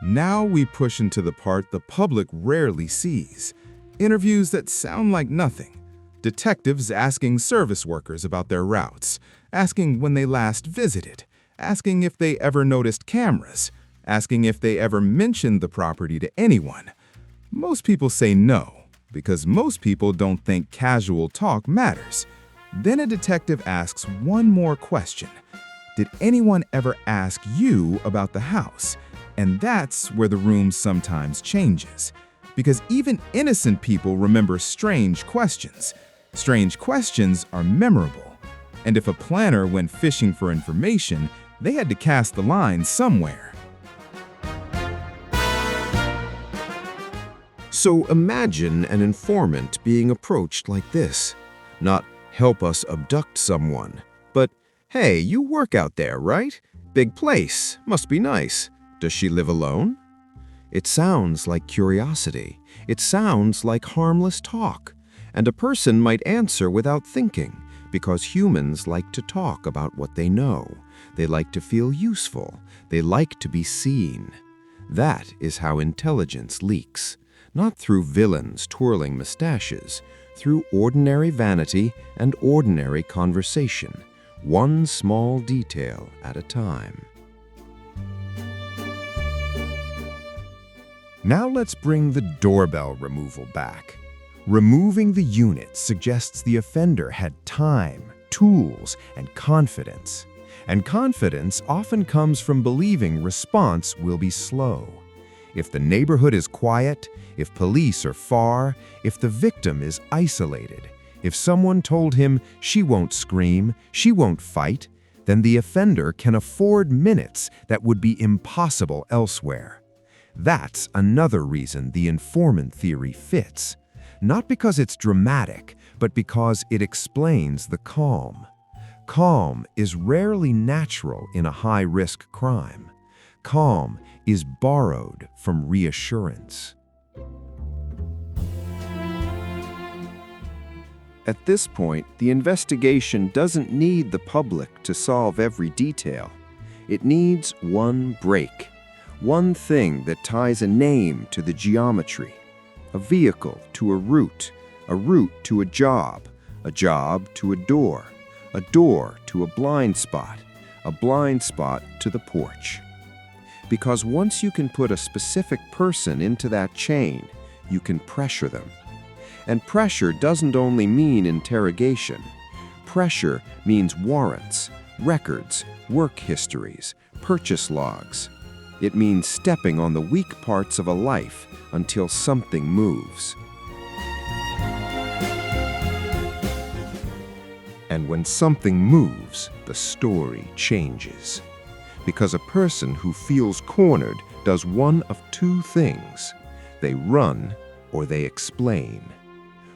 Now we push into the part the public rarely sees. Interviews that sound like nothing. Detectives asking service workers about their routes, asking when they last visited, asking if they ever noticed cameras, asking if they ever mentioned the property to anyone. Most people say no, because most people don't think casual talk matters. Then a detective asks one more question. Did anyone ever ask you about the house? And that's where the room sometimes changes. Because even innocent people remember strange questions. Strange questions are memorable. And if a planner went fishing for information, they had to cast the line somewhere. So imagine an informant being approached like this. Not, help us abduct someone, but, hey, you work out there, right? Big place, must be nice. Does she live alone? It sounds like curiosity. It sounds like harmless talk. And a person might answer without thinking, because humans like to talk about what they know. They like to feel useful. They like to be seen. That is how intelligence leaks. Not through villains twirling mustaches, through ordinary vanity and ordinary conversation, one small detail at a time. Now let's bring the doorbell removal back. Removing the unit suggests the offender had time, tools, and confidence. And confidence often comes from believing response will be slow. If the neighborhood is quiet, if police are far, if the victim is isolated, if someone told him she won't scream, she won't fight, then the offender can afford minutes that would be impossible elsewhere. That's another reason the informant theory fits. Not because it's dramatic, but because it explains the calm. Calm is rarely natural in a high-risk crime. Calm is borrowed from reassurance. At this point, the investigation doesn't need the public to solve every detail. It needs one break. One thing that ties a name to the geometry, a vehicle to a route to a job, a job to a door to a blind spot to the porch. Because once you can put a specific person into that chain, you can pressure them. And pressure doesn't only mean interrogation. Pressure means warrants, records, work histories, purchase logs. It means stepping on the weak parts of a life until something moves. And when something moves, the story changes. Because a person who feels cornered does one of two things. They run or they explain.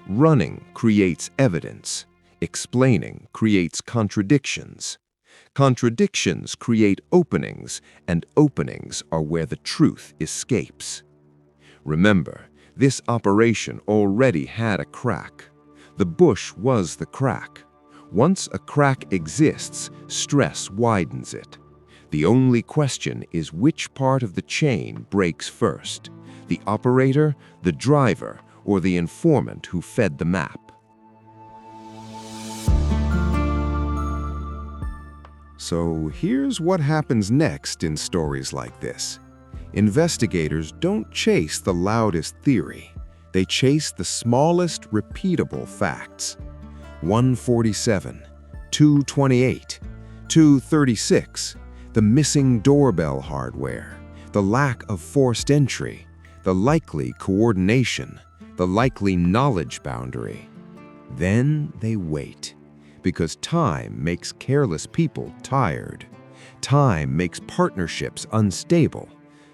Running creates evidence. Explaining creates contradictions. Contradictions create openings, and openings are where the truth escapes. Remember, this operation already had a crack. The bush was the crack. Once a crack exists, stress widens it. The only question is which part of the chain breaks first: the operator, the driver, or the informant who fed the map. So here's what happens next in stories like this. Investigators don't chase the loudest theory. They chase the smallest repeatable facts. 147, 228, 236, the missing doorbell hardware, the lack of forced entry, the likely coordination, the likely knowledge boundary. Then they wait, because time makes careless people tired. Time makes partnerships unstable.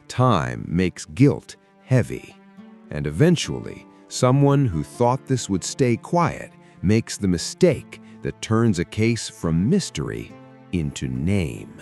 Time makes guilt heavy. And eventually, someone who thought this would stay quiet makes the mistake that turns a case from mystery into name.